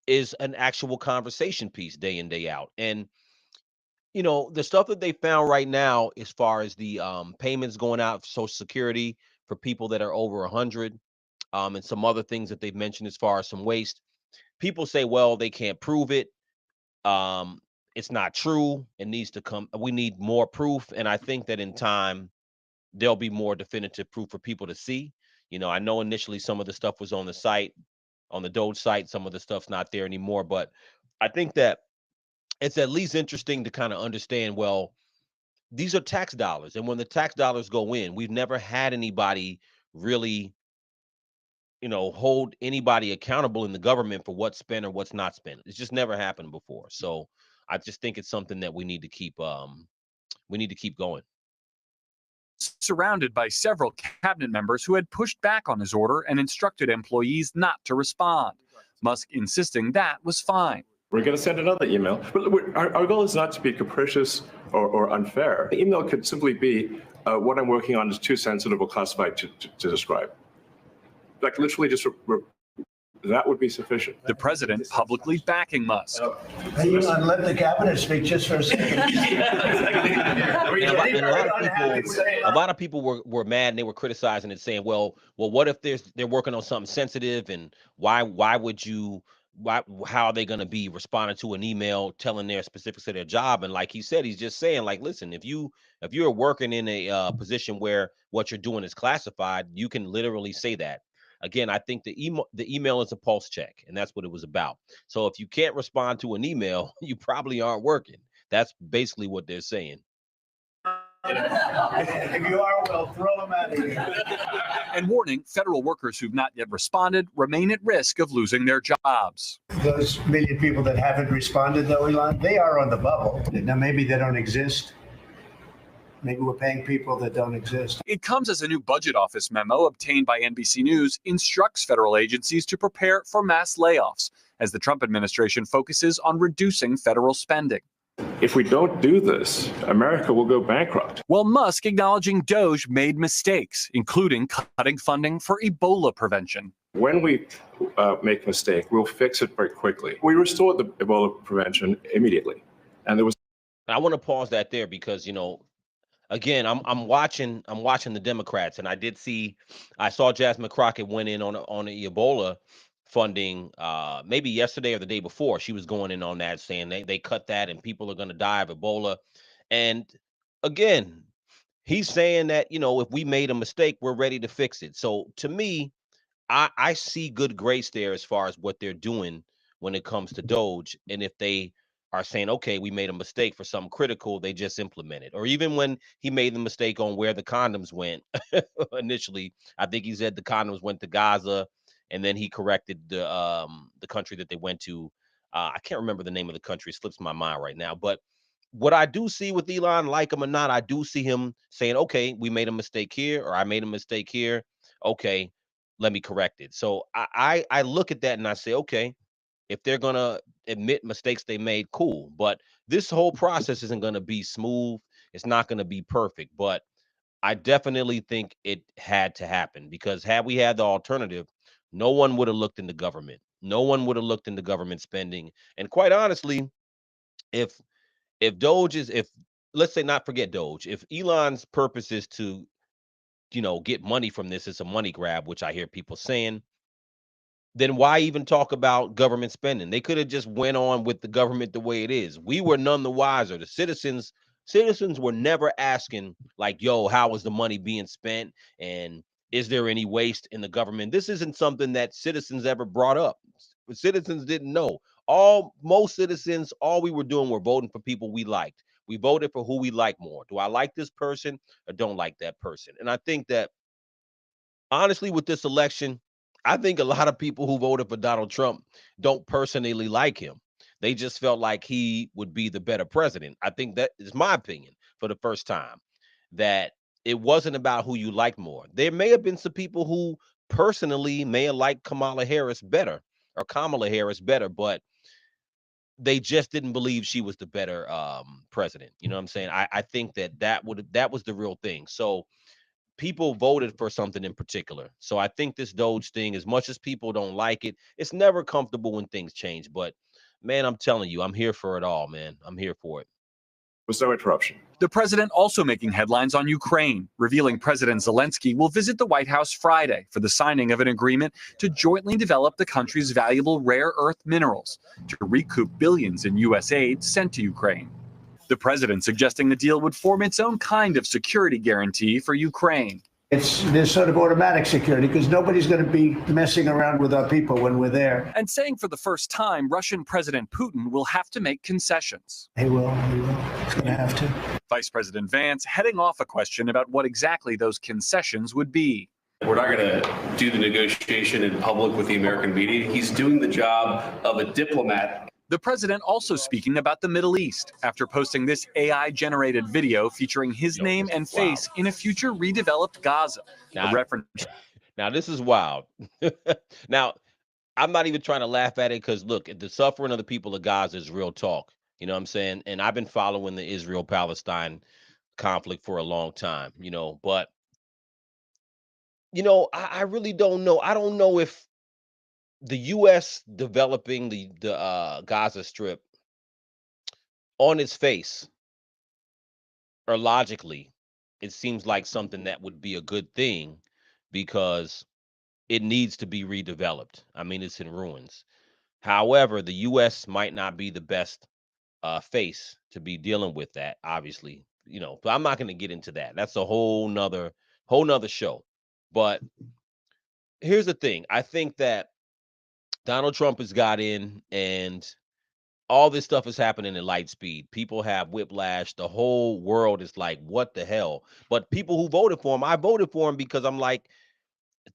is an actual conversation piece day in, day out. And, the stuff that they found right now, as far as the payments going out for Social Security for people that are over 100, and some other things that they've mentioned as far as some waste, people say, well, they can't prove it. It's not true. It needs to come. We need more proof. And I think that in time, there'll be more definitive proof for people to see. I know initially some of the stuff was on the site, on the Doge site. Some of the stuff's not there anymore. But I think that it's at least interesting to kind of understand, well, these are tax dollars. And when the tax dollars go in, we've never had anybody really, hold anybody accountable in the government for what's spent or what's not spent. It's just never happened before. So I just think it's something that we need to keep going. Surrounded by several cabinet members who had pushed back on his order and instructed employees not to respond. Musk insisting that was fine. We're going to send another email. But our goal is not to be capricious or unfair. The email could simply be, what I'm working on is too sensitive or classified to describe. Like literally just that would be sufficient. The president publicly backing Musk. Hey, Elon, let the cabinet speak just for a second. A lot of people were mad, and they were criticizing it, saying, well, what if they're working on something sensitive, and how are they going to be responding to an email telling their specifics of their job? And like he said, he's just saying, like, listen, if you're working in a position where what you're doing is classified, you can literally say that. Again, I think the email is a pulse check, and that's what it was about. So if you can't respond to an email, you probably aren't working. That's basically what they're saying. If you are, well, throw them out of here. And warning federal workers who've not yet responded remain at risk of losing their jobs. Those million people that haven't responded, though, Elon, they are on the bubble. Now, maybe they don't exist. Maybe we're paying people that don't exist. It comes as a new budget office memo obtained by NBC News instructs federal agencies to prepare for mass layoffs as the Trump administration focuses on reducing federal spending. If we don't do this, America will go bankrupt. While Musk acknowledging Doge made mistakes, including cutting funding for Ebola prevention. When we make a mistake, we'll fix it very quickly. We restored the Ebola prevention immediately. And there was. I want to pause that there because, again, I'm watching the Democrats, and I saw Jasmine Crockett went in on the Ebola funding maybe yesterday or the day before. She was going in on that, saying they cut that and people are going to die of Ebola. And again, he's saying that, if we made a mistake, we're ready to fix it. So to me, I see good grace there as far as what they're doing when it comes to Doge. And if they are saying, okay, we made a mistake for something critical, they just implement it. Or even when he made the mistake on where the condoms went initially, I think he said the condoms went to Gaza, and then he corrected the country that they went to. I can't remember the name of the country; it slips my mind right now. But what I do see with Elon, like him or not, I do see him saying, okay, we made a mistake here, or I made a mistake here. okay, let me correct it. So I look at that and I say, okay, if they're gonna admit mistakes they made, cool. But this whole process isn't gonna be smooth. It's not gonna be perfect. But I definitely think it had to happen, because had we had the alternative, no one would have looked into government. No one would have looked into government spending. And quite honestly, if Doge is, if let's say, not forget Doge, if Elon's purpose is to, get money from this, it's a money grab, which I hear people saying, then why even talk about government spending? They could have just went on with the government the way it is. We were none the wiser. The citizens were never asking, like, yo, how was the money being spent? And is there any waste in the government? This isn't something that citizens ever brought up. Citizens didn't know. Most citizens, all we were doing were voting for people we liked. We voted for who we like more. Do I like this person or don't like that person? And I think that, honestly, with this election, I think a lot of people who voted for Donald Trump don't personally like him. They just felt like he would be the better president. I think that is my opinion for the first time, that it wasn't about who you like more. There may have been some people who personally may have liked Kamala Harris better, but they just didn't believe she was the better president. You know what I'm saying? I think that was the real thing. So people voted for something in particular. So I think this Doge thing, as much as people don't like it, it's never comfortable when things change. But man, I'm telling you, I'm here for it all, man. I'm here for it. Was no interruption. The president also making headlines on Ukraine, revealing President Zelensky will visit the White House Friday for the signing of an agreement to jointly develop the country's valuable rare earth minerals to recoup billions in U.S. aid sent to Ukraine. The president suggesting the deal would form its own kind of security guarantee for Ukraine. There's sort of automatic security because nobody's going to be messing around with our people when we're there. And saying for the first time, Russian President Putin will have to make concessions. He will. He's going to have to. Vice President Vance heading off a question about what exactly those concessions would be. We're not going to do the negotiation in public with the American media. He's doing the job of a diplomat. The president also speaking about the Middle East after posting this AI-generated video featuring his name and face in a future redeveloped Gaza. A reference. Now, this is wild. Now, I'm not even trying to laugh at it, because, look, the suffering of the people of Gaza is real talk. You know what I'm saying? And I've been following the Israel-Palestine conflict for a long time, but, I really don't know. I don't know if the U.S. developing the Gaza Strip on its face, or logically, it seems like something that would be a good thing, because it needs to be redeveloped. I mean, it's in ruins. However, the U.S. might not be the best face to be dealing with that, obviously, but I'm not going to get into that. That's a whole nother show. But here's the thing. I think that Donald Trump has got in, and all this stuff is happening in light speed. People have whiplash. The whole world is like, what the hell? But people who voted for him, I voted for him because I'm like,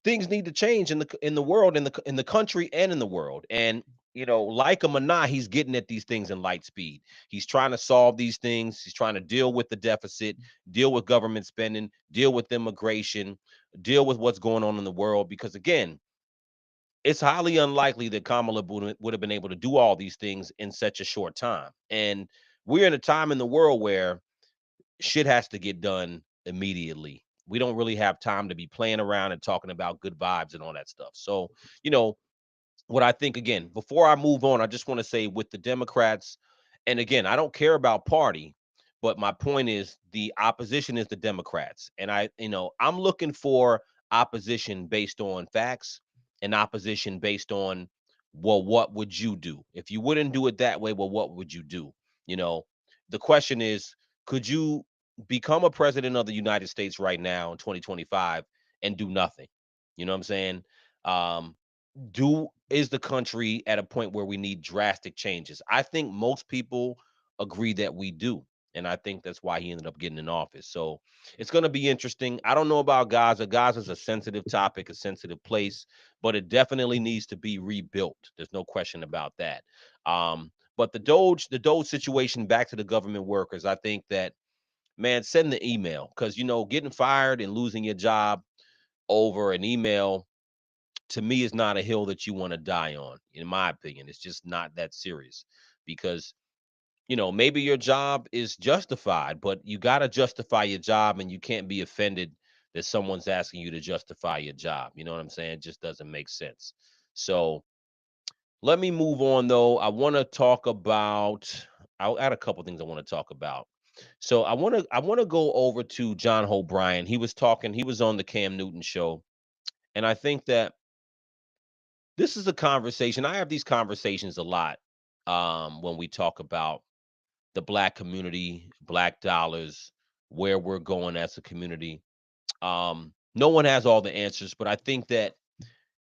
things need to change in the world, in the country, and in the world. And like him or not, he's getting at these things in light speed. He's trying to solve these things. He's trying to deal with the deficit, deal with government spending, deal with immigration, deal with what's going on in the world. Because again, it's highly unlikely that Kamala would have been able to do all these things in such a short time. And we're in a time in the world where shit has to get done immediately. We don't really have time to be playing around and talking about good vibes and all that stuff. So, what I think, again, before I move on, I just want to say, with the Democrats, and again, I don't care about party, but my point is the opposition is the Democrats. And I'm looking for opposition based on facts, and opposition based on, well, what would you do? If you wouldn't do it that way, well, what would you do? The question is, could you become a president of the United States right now in 2025 and do nothing? You know what I'm saying? Is the country at a point where we need drastic changes? I think most people agree that we do. And I think that's why he ended up getting in office. So it's going to be interesting. I don't know about Gaza. Gaza's a sensitive topic, a sensitive place, but it definitely needs to be rebuilt. There's no question about that. But the Doge situation, back to the government workers, I think that, man, send the email, because, getting fired and losing your job, over an email, to me, is not a hill that you want to die on. In my opinion, it's just not that serious, because maybe your job is justified, but you got to justify your job, and you can't be offended that someone's asking you to justify your job. You know what I'm saying? It just doesn't make sense. So let me move on, though. I want to talk about. I'll add a couple things I want to talk about. So I want to go over to John Hope Bryant. He was talking. He was on the Cam Newton show, and I think that this is a conversation. I have these conversations a lot when we talk about the Black community, Black dollars, where we're going as a community. No one has all the answers, but I think that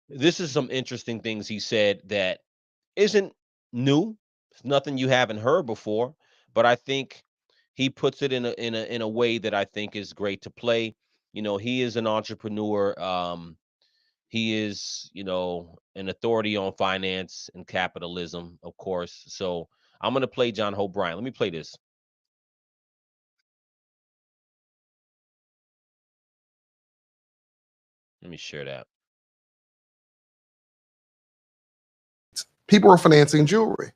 this is some interesting things he said that isn't new. It's nothing you haven't heard before, but I think he puts it in a way that I think is great to play. He is an entrepreneur. He is, an authority on finance and capitalism, of course. So I'm gonna play John Hope Bryant. Let me play this. Let me share that. People are financing jewelry.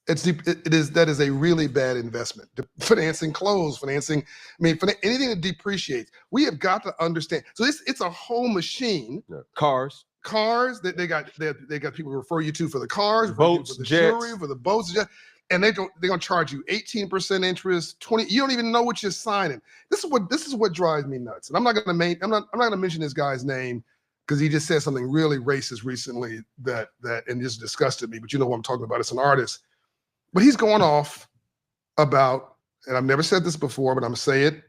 That is a really bad investment. Financing clothes, anything that depreciates. We have got to understand. So it's a whole machine. Yeah. Cars that they got people refer you to for the cars, Boats, for the jets. jewelry, for the boats, and they're gonna charge you 18% interest, 20. You don't even know what you're signing. This is what drives me nuts. And I'm not gonna mention this guy's name because he just said something really racist recently that and just disgusted me. But you know what I'm talking about. It's an artist. But he's going off about, and I've never said this before, but I'm saying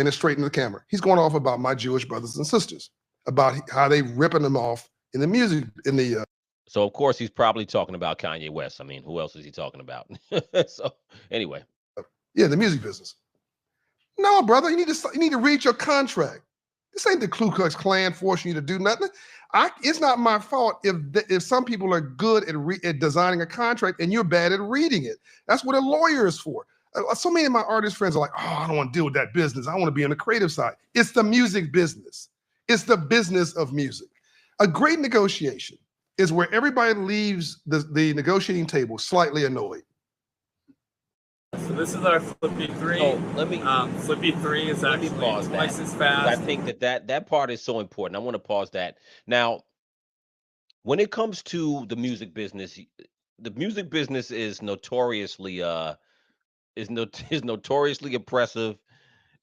it straight in the camera. He's going off about my Jewish brothers and sisters, about how they ripping them off in the music, So of course he's probably talking about Kanye West. I mean, who else is he talking about? So anyway. the music business. No, brother, you need to read your contract. This ain't the Ku Klux Klan forcing you to do nothing. It's not my fault if some people are good at designing a contract and you're bad at reading it. That's what a lawyer is for. So many of my artist friends are like, oh, I don't want to deal with that business. I want to be on the creative side. It's the music business. It's the business of music. A great negotiation is where everybody leaves the negotiating table slightly annoyed. So this is our Flippy 3. So let me Flippy 3 is actually pause twice that. as fast. I think that part is so important. I want to pause that. Now, when it comes to the music business is notoriously is notoriously oppressive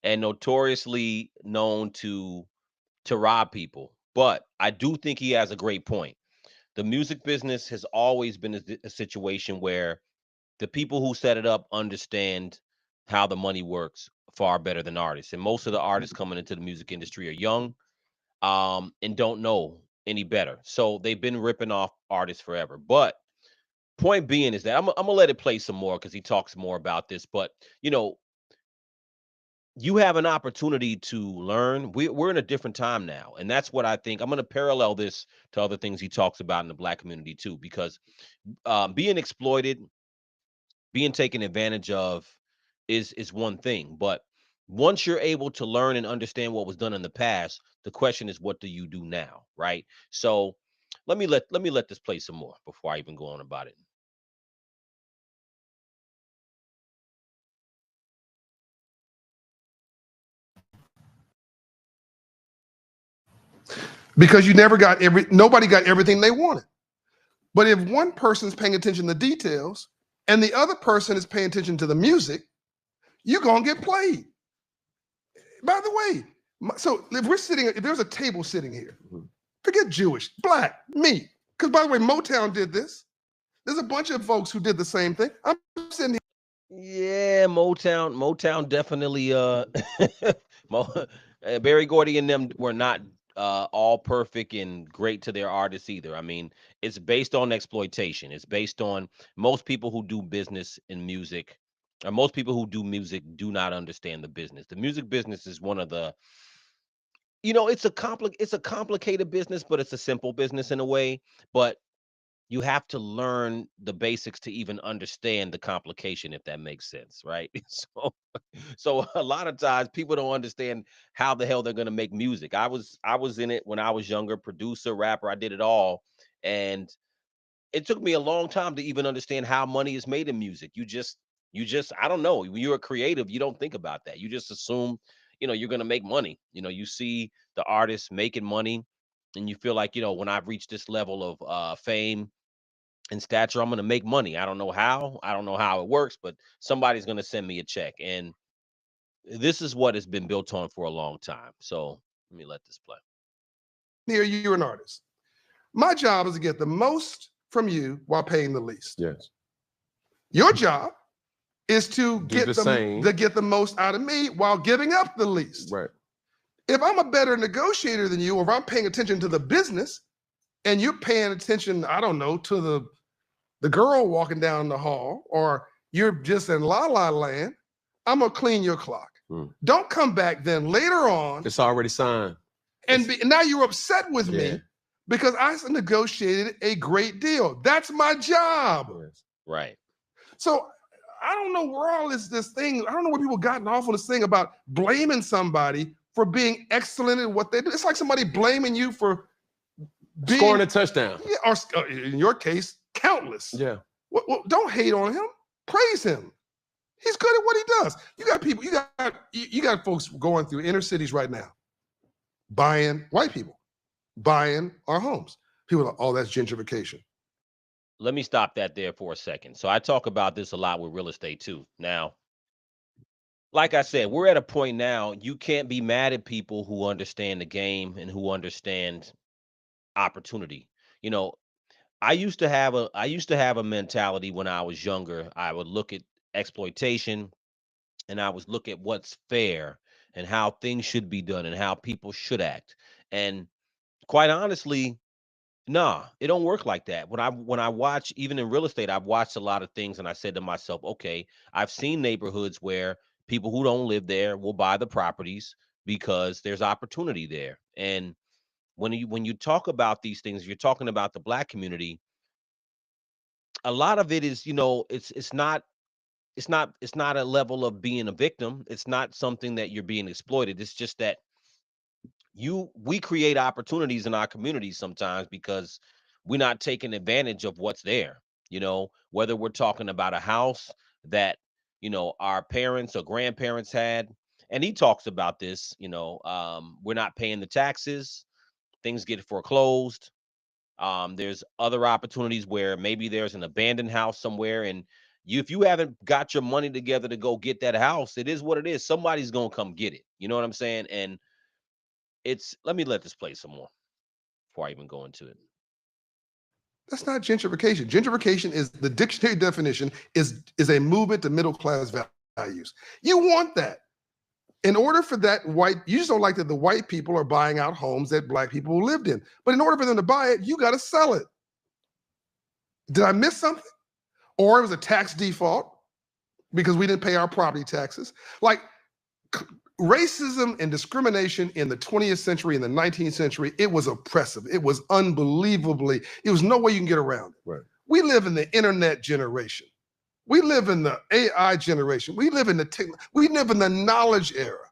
and notoriously known to rob people. But I do think he has a great point. The music business has always been a situation where the people who set it up understand how the money works far better than artists. And most of the artists coming into the music industry are young, and don't know any better. So they've been ripping off artists forever. But point being is that I'm gonna let it play some more because he talks more about this. But you have an opportunity to learn. We're in a different time now, and that's what I think. I'm going to parallel this to other things he talks about in the Black community too, because being exploited, being taken advantage of, is one thing. But once you're able to learn and understand what was done in the past, the question is, what do you do now, right? So let me let this play some more before I even go on about it. Because nobody got everything they wanted. But if one person's paying attention to details and the other person is paying attention to the music, you're gonna get played. By the way, so if there's a table sitting here, forget Jewish, Black, me. Because by the way, Motown did this. There's a bunch of folks who did the same thing. I'm sitting here. Yeah, Motown definitely Barry Gordy and them were not all perfect and great to their artists either. I mean, it's based on exploitation. It's based on most people who do business in music, or most people who do music do not understand the business. The music business is one of the it's a complicated business, but it's a simple business in a way. But you have to learn the basics to even understand the complication, if that makes sense, right? So a lot of times people don't understand how the hell they're going to make music. I was in it when I was younger, producer, rapper, I did it all. And it took me a long time to even understand how money is made in music. You just I don't know. When you're a creative, you don't think about that. You just assume, you're going to make money. You see the artist making money and you feel like, when I've reached this level of fame and stature, I'm going to make money. I don't know how. I don't know how it works, but somebody's going to send me a check. And this is what has been built on for a long time. So let me let this play. Here, you're an artist. My job is to get the most from you while paying the least. Yes. Your job is to Do the same. get the most out of me while giving up the least. Right. If I'm a better negotiator than you, or if I'm paying attention to the business and you're paying attention, I don't know, to the girl walking down the hall, or you're just in la la land, I'm gonna clean your clock. Don't come back then later on. It's already signed. And now you're upset with me because I negotiated a great deal. That's my job. Yes. Right. So I don't know where all this thing, I don't know where people gotten off on this thing about blaming somebody for being excellent at what they do. It's like somebody blaming you for scoring a touchdown. Yeah, or in your case, countless. Yeah. Well, don't hate on him. Praise him. He's good at what he does. You got people, you got folks going through inner cities right now, white people buying our homes. People are like, oh, that's gentrification. Let me stop that there for a second. So I talk about this a lot with real estate too. Now, like I said, we're at a point now, you can't be mad at people who understand the game and who understand opportunity. I used to have a mentality when I was younger. I would look at exploitation and I would look at what's fair and how things should be done and how people should act. And quite honestly, nah, it don't work like that. When I watch, even in real estate, I've watched a lot of things and I said to myself, okay, I've seen neighborhoods where people who don't live there will buy the properties because there's opportunity there. And when you talk about these things, you're talking about the Black community. A lot of it is, it's not a level of being a victim. It's not something that you're being exploited. It's just that we create opportunities in our communities sometimes because we're not taking advantage of what's there. Whether we're talking about a house that our parents or grandparents had, and he talks about this. We're not paying the taxes, things get foreclosed. There's other opportunities where maybe there's an abandoned house somewhere, and if you haven't got your money together to go get that house, it is what it is. Somebody's gonna come get it. You know what I'm saying? And let me let this play some more before I even go into it. That's not gentrification. Gentrification is, the dictionary definition is a movement to middle class values. You want that. In order for that you just don't like that the white people are buying out homes that Black people lived in. But in order for them to buy it, you got to sell it. Did I miss something? Or it was a tax default because we didn't pay our property taxes. Like racism and discrimination in the 20th century, in the 19th century, it was oppressive. It was unbelievably, it was no way you can get around it. Right. We live in the internet generation. We live in the AI generation. We live in the knowledge era.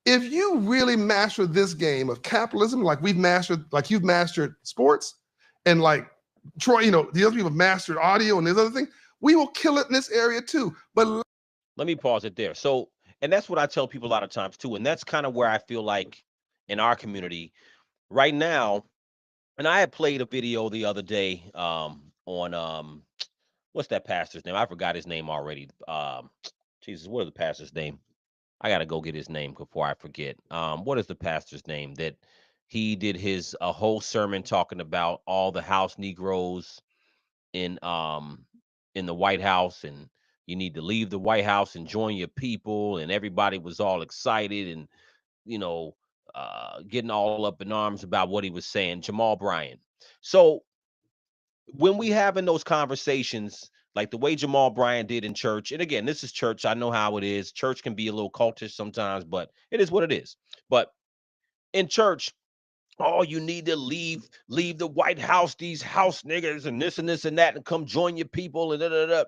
If you really master this game of capitalism, like you've mastered sports, and like Troy, the other people have mastered audio and there's other things, we will kill it in this area too. But let me pause it there. So, and that's what I tell people a lot of times too. And that's kind of where I feel like in our community right now, and I had played a video the other day on what's that pastor's name? I forgot his name already. Jesus, what is the pastor's name? I gotta go get his name before I forget. What is the pastor's name that he did a whole sermon talking about all the house Negroes in the White House, and you need to leave the White House and join your people, and everybody was all excited and getting all up in arms about what he was saying, Jamal Bryant. So when we having those conversations, like the way Jamal Bryant did in church, and again, this is church. I know how it is. Church can be a little cultish sometimes, but it is what it is. But in church, oh, you need to leave the White House, these house niggas and this and this and that, and come join your people and da da da.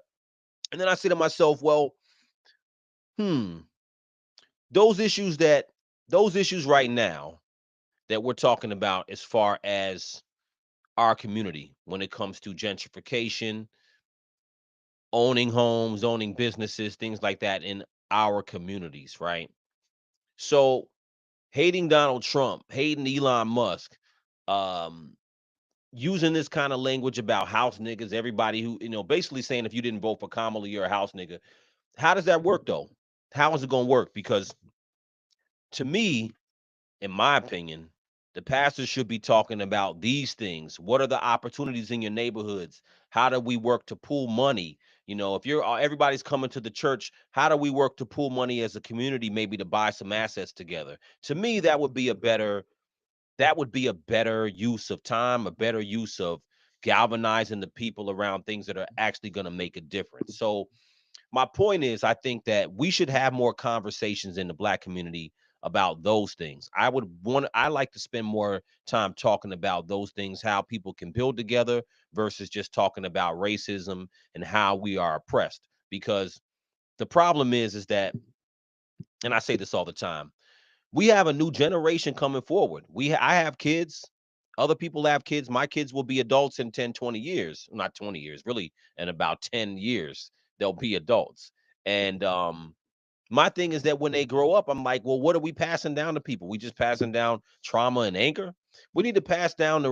And then I say to myself, well, those issues right now that we're talking about as far as our community when it comes to gentrification, owning homes, owning businesses, things like that in our communities, right? So hating Donald Trump, hating Elon Musk, using this kind of language about house niggas, everybody who, basically saying if you didn't vote for Kamala, you're a house nigga. How does that work though? How is it going to work? Because to me, in my opinion, the pastors should be talking about these things. What are the opportunities in your neighborhoods? How do we work to pool money? If you're everybody's coming to the church, how do we work to pool money as a community, maybe to buy some assets together? To me, that would be a better use of time, a better use of galvanizing the people around things that are actually going to make a difference. So my point is, I think that we should have more conversations in the Black community about those things. I like to spend more time talking about those things, how people can build together versus just talking about racism and how we are oppressed. Because the problem is that, and I say this all the time, we have a new generation coming forward. I have kids. Other people have kids. My kids will be adults in 10, 20 years. Not 20 years, really. In about 10 years, they'll be adults. And my thing is that when they grow up, I'm like, well, what are we passing down to people? We just passing down trauma and anger? We need to pass down the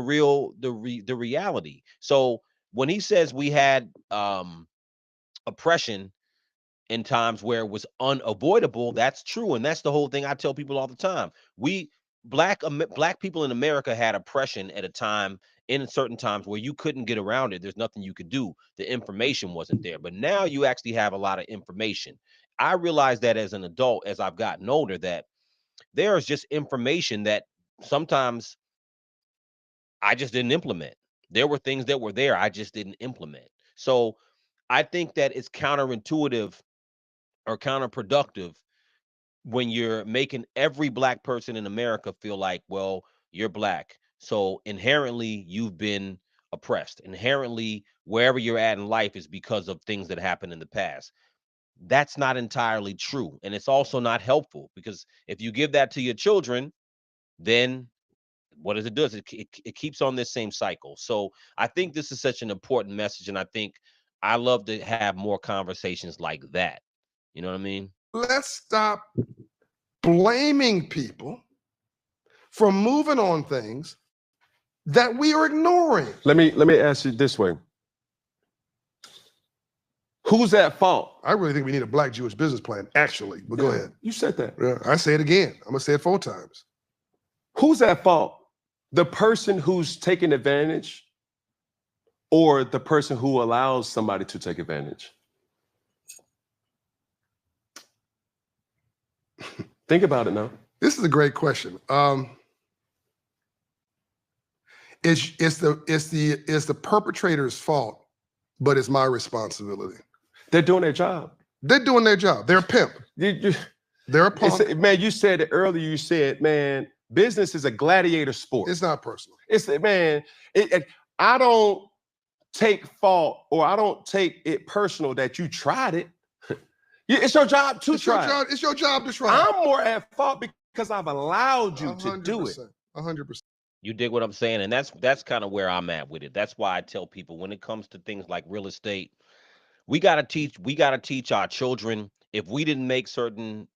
reality. So when he says we had oppression in times where it was unavoidable, that's true, and that's the whole thing I tell people all the time. We black people in America had oppression at a time, in certain times, where you couldn't get around it. There's nothing you could do. The information wasn't there, but now you actually have a lot of information. I realized that as an adult, as I've gotten older, that there is just information that sometimes I just didn't implement. There were things that were there, I just didn't implement. So I think that it's counterintuitive or counterproductive when you're making every Black person in America feel like, well, you're Black, so inherently you've been oppressed. Inherently, wherever you're at in life is because of things that happened in the past. That's not entirely true, and it's also not helpful, because if you give that to your children, then what does it do? It keeps on this same cycle. So I think this is such an important message, and I think I love to have more conversations like that. You know what I mean? Let's stop blaming people for moving on things that we are ignoring. Let me ask you this way. Who's at fault? I really think we need a Black Jewish business plan, actually, but go ahead. You said that. Yeah, I say it again. I'm gonna say it 4 times. Who's at fault? The person who's taking advantage, or the person who allows somebody to take advantage? Think about it now. This is a great question. It's the perpetrator's fault, but it's my responsibility. They're doing their job. They're doing their job. They're a pimp. They're a punk. Man, you said it earlier. You said, man, business is a gladiator sport. It's not personal. I don't take fault, or I don't take it personal that you tried it. It's your job to try. It's your job to try. I'm more at fault because I've allowed you to do it. 100%. You dig what I'm saying? And that's kind of where I'm at with it. That's why I tell people, when it comes to things like real estate, we gotta teach our children. If we didn't make certain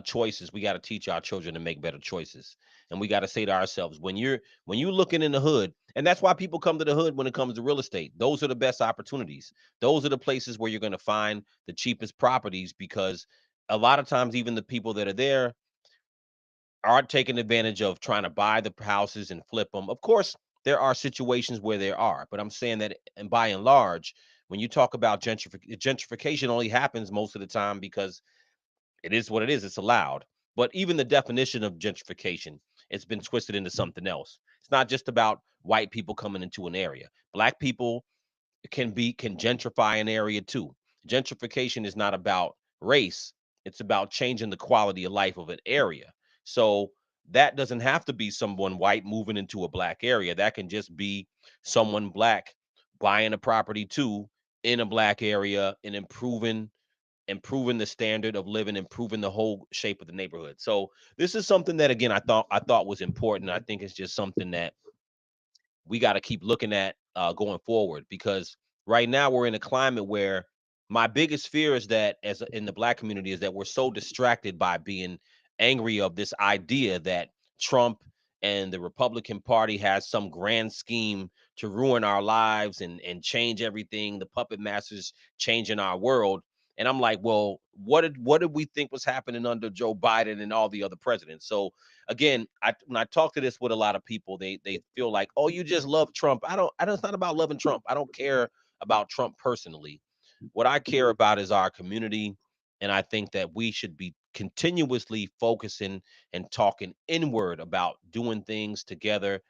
choices, we got to teach our children to make better choices. And we got to say to ourselves, when you're looking in the hood, and that's why people come to the hood when it comes to real estate. Those are the best opportunities. Those are the places where you're going to find the cheapest properties, because a lot of times even the people that are there aren't taking advantage of trying to buy the houses and flip them. Of course, there are situations where there are, but I'm saying that, and by and large, when you talk about gentrification only happens most of the time because it is what it is. It's allowed. But even the definition of gentrification, it's been twisted into something else. It's not just about white people coming into an area. Black people can gentrify an area too. Gentrification is not about race. It's about changing the quality of life of an area. So that doesn't have to be someone white moving into a black area. That can just be someone black buying a property too in a black area and improving the standard of living, improving the whole shape of the neighborhood. So this is something that, again, I thought was important. I think it's just something that we got to keep looking at going forward, because right now we're in a climate where my biggest fear is that, in the black community, is that we're so distracted by being angry of this idea that Trump and the Republican Party has some grand scheme to ruin our lives and change everything, the puppet masters changing our world. And I'm like, well, what did we think was happening under Joe Biden and all the other presidents? So again, when I talk to this with a lot of people, they feel like, oh, you just love Trump. I don't. It's not about loving Trump. I don't care about Trump personally. What I care about is our community, and I think that we should be continuously focusing and talking inward about doing things together,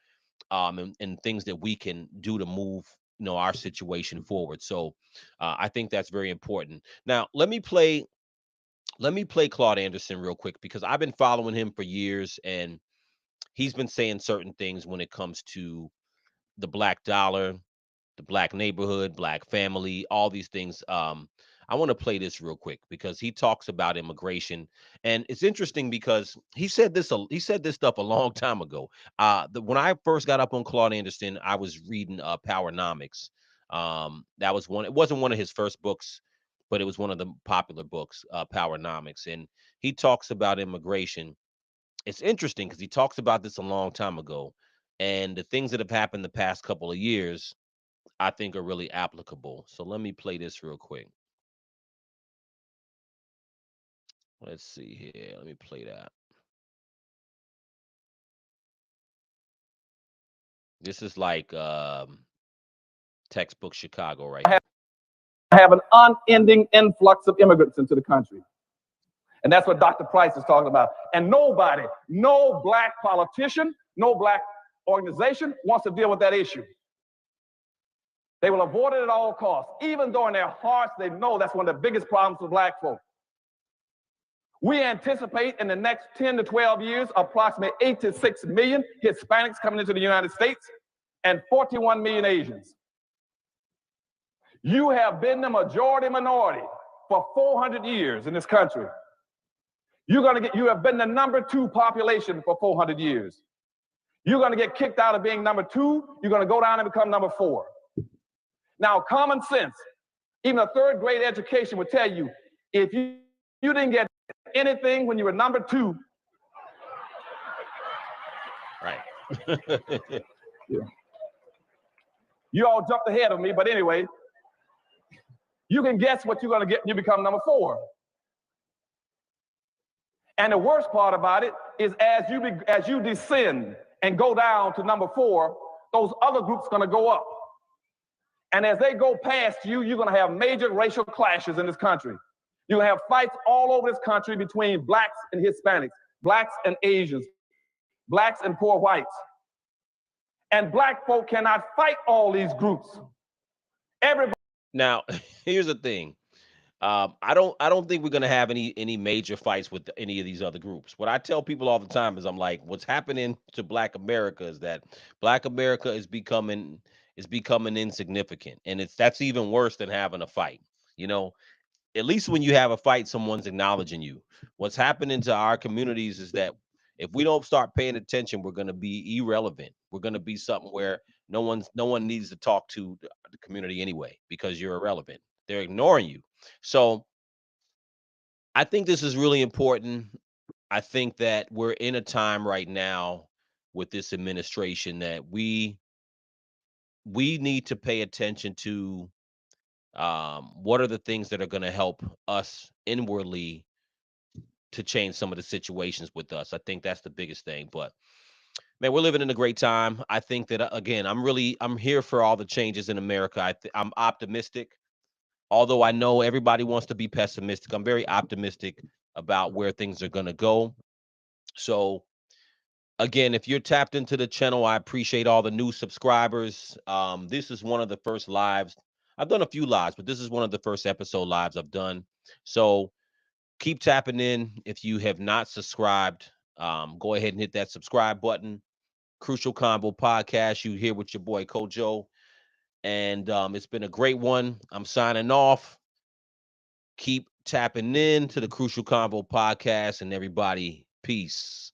and things that we can do to move our situation forward. So I think that's very important. Now let me play Claude Anderson real quick, because I've been following him for years, and he's been saying certain things when it comes to the black dollar, the black neighborhood, black family, all these things. I want to play this real quick because he talks about immigration, and it's interesting because he said this stuff a long time ago. When I first got up on Claude Anderson, I was reading Powernomics. That was one. It wasn't one of his first books, but it was one of the popular books, Powernomics, and he talks about immigration. It's interesting because he talks about this a long time ago, and the things that have happened the past couple of years, I think, are really applicable. So let me play this real quick. Let's see here. Let me play that. This is like textbook Chicago right here. Have an unending influx of immigrants into the country. And that's what Dr. Price is talking about. And nobody, no black politician, no black organization wants to deal with that issue. They will avoid it at all costs, even though in their hearts they know that's one of the biggest problems for black folk. We anticipate in the next 10 to 12 years, approximately 8 to 6 million Hispanics coming into the United States and 41 million Asians. You have been the majority minority for 400 years in this country. You have been the #2 population for 400 years. You're going to get kicked out of being #2. You're going to go down and become #4. Now, common sense, even a third grade education would tell you, if you didn't get anything when you were #2. Right. Yeah. You all jumped ahead of me, but anyway, you can guess what you're going to get when you become #4. And the worst part about it is as you descend and go down to #4, those other groups are going to go up. And as they go past you, you're going to have major racial clashes in this country. You're going to have fights all over this country between blacks and Hispanics, blacks and Asians, blacks and poor whites. And black folk cannot fight all these groups. Everybody. Now, here's the thing. I don't think we're gonna have any major fights with any of these other groups. What I tell people all the time is, I'm like, what's happening to Black America is that Black America is becoming insignificant, and that's even worse than having a fight. At least when you have a fight, someone's acknowledging you. What's happening to our communities is that if we don't start paying attention, we're going to be irrelevant. We're going to be something where no one needs to talk to the community anyway, because you're irrelevant. They're ignoring you. So I think this is really important. I think that we're in a time right now with this administration that we need to pay attention to what are the things that are going to help us inwardly to change some of the situations with us. I think that's the biggest thing. But man, we're living in a great time. I think that, again, I'm here for all the changes in America. I'm optimistic. Although I know everybody wants to be pessimistic, I'm very optimistic about where things are going to go. So again, if you're tapped into the channel, I appreciate all the new subscribers. This is one of the first lives. I've done a few lives, but this is one of the first episode lives I've done. So keep tapping in. If you have not subscribed, Go ahead and hit that subscribe button. Crucial Convo Podcast. You here with your boy Kojo. And it's been a great one. I'm signing off. Keep tapping in to the Crucial Convo Podcast, and everybody, peace.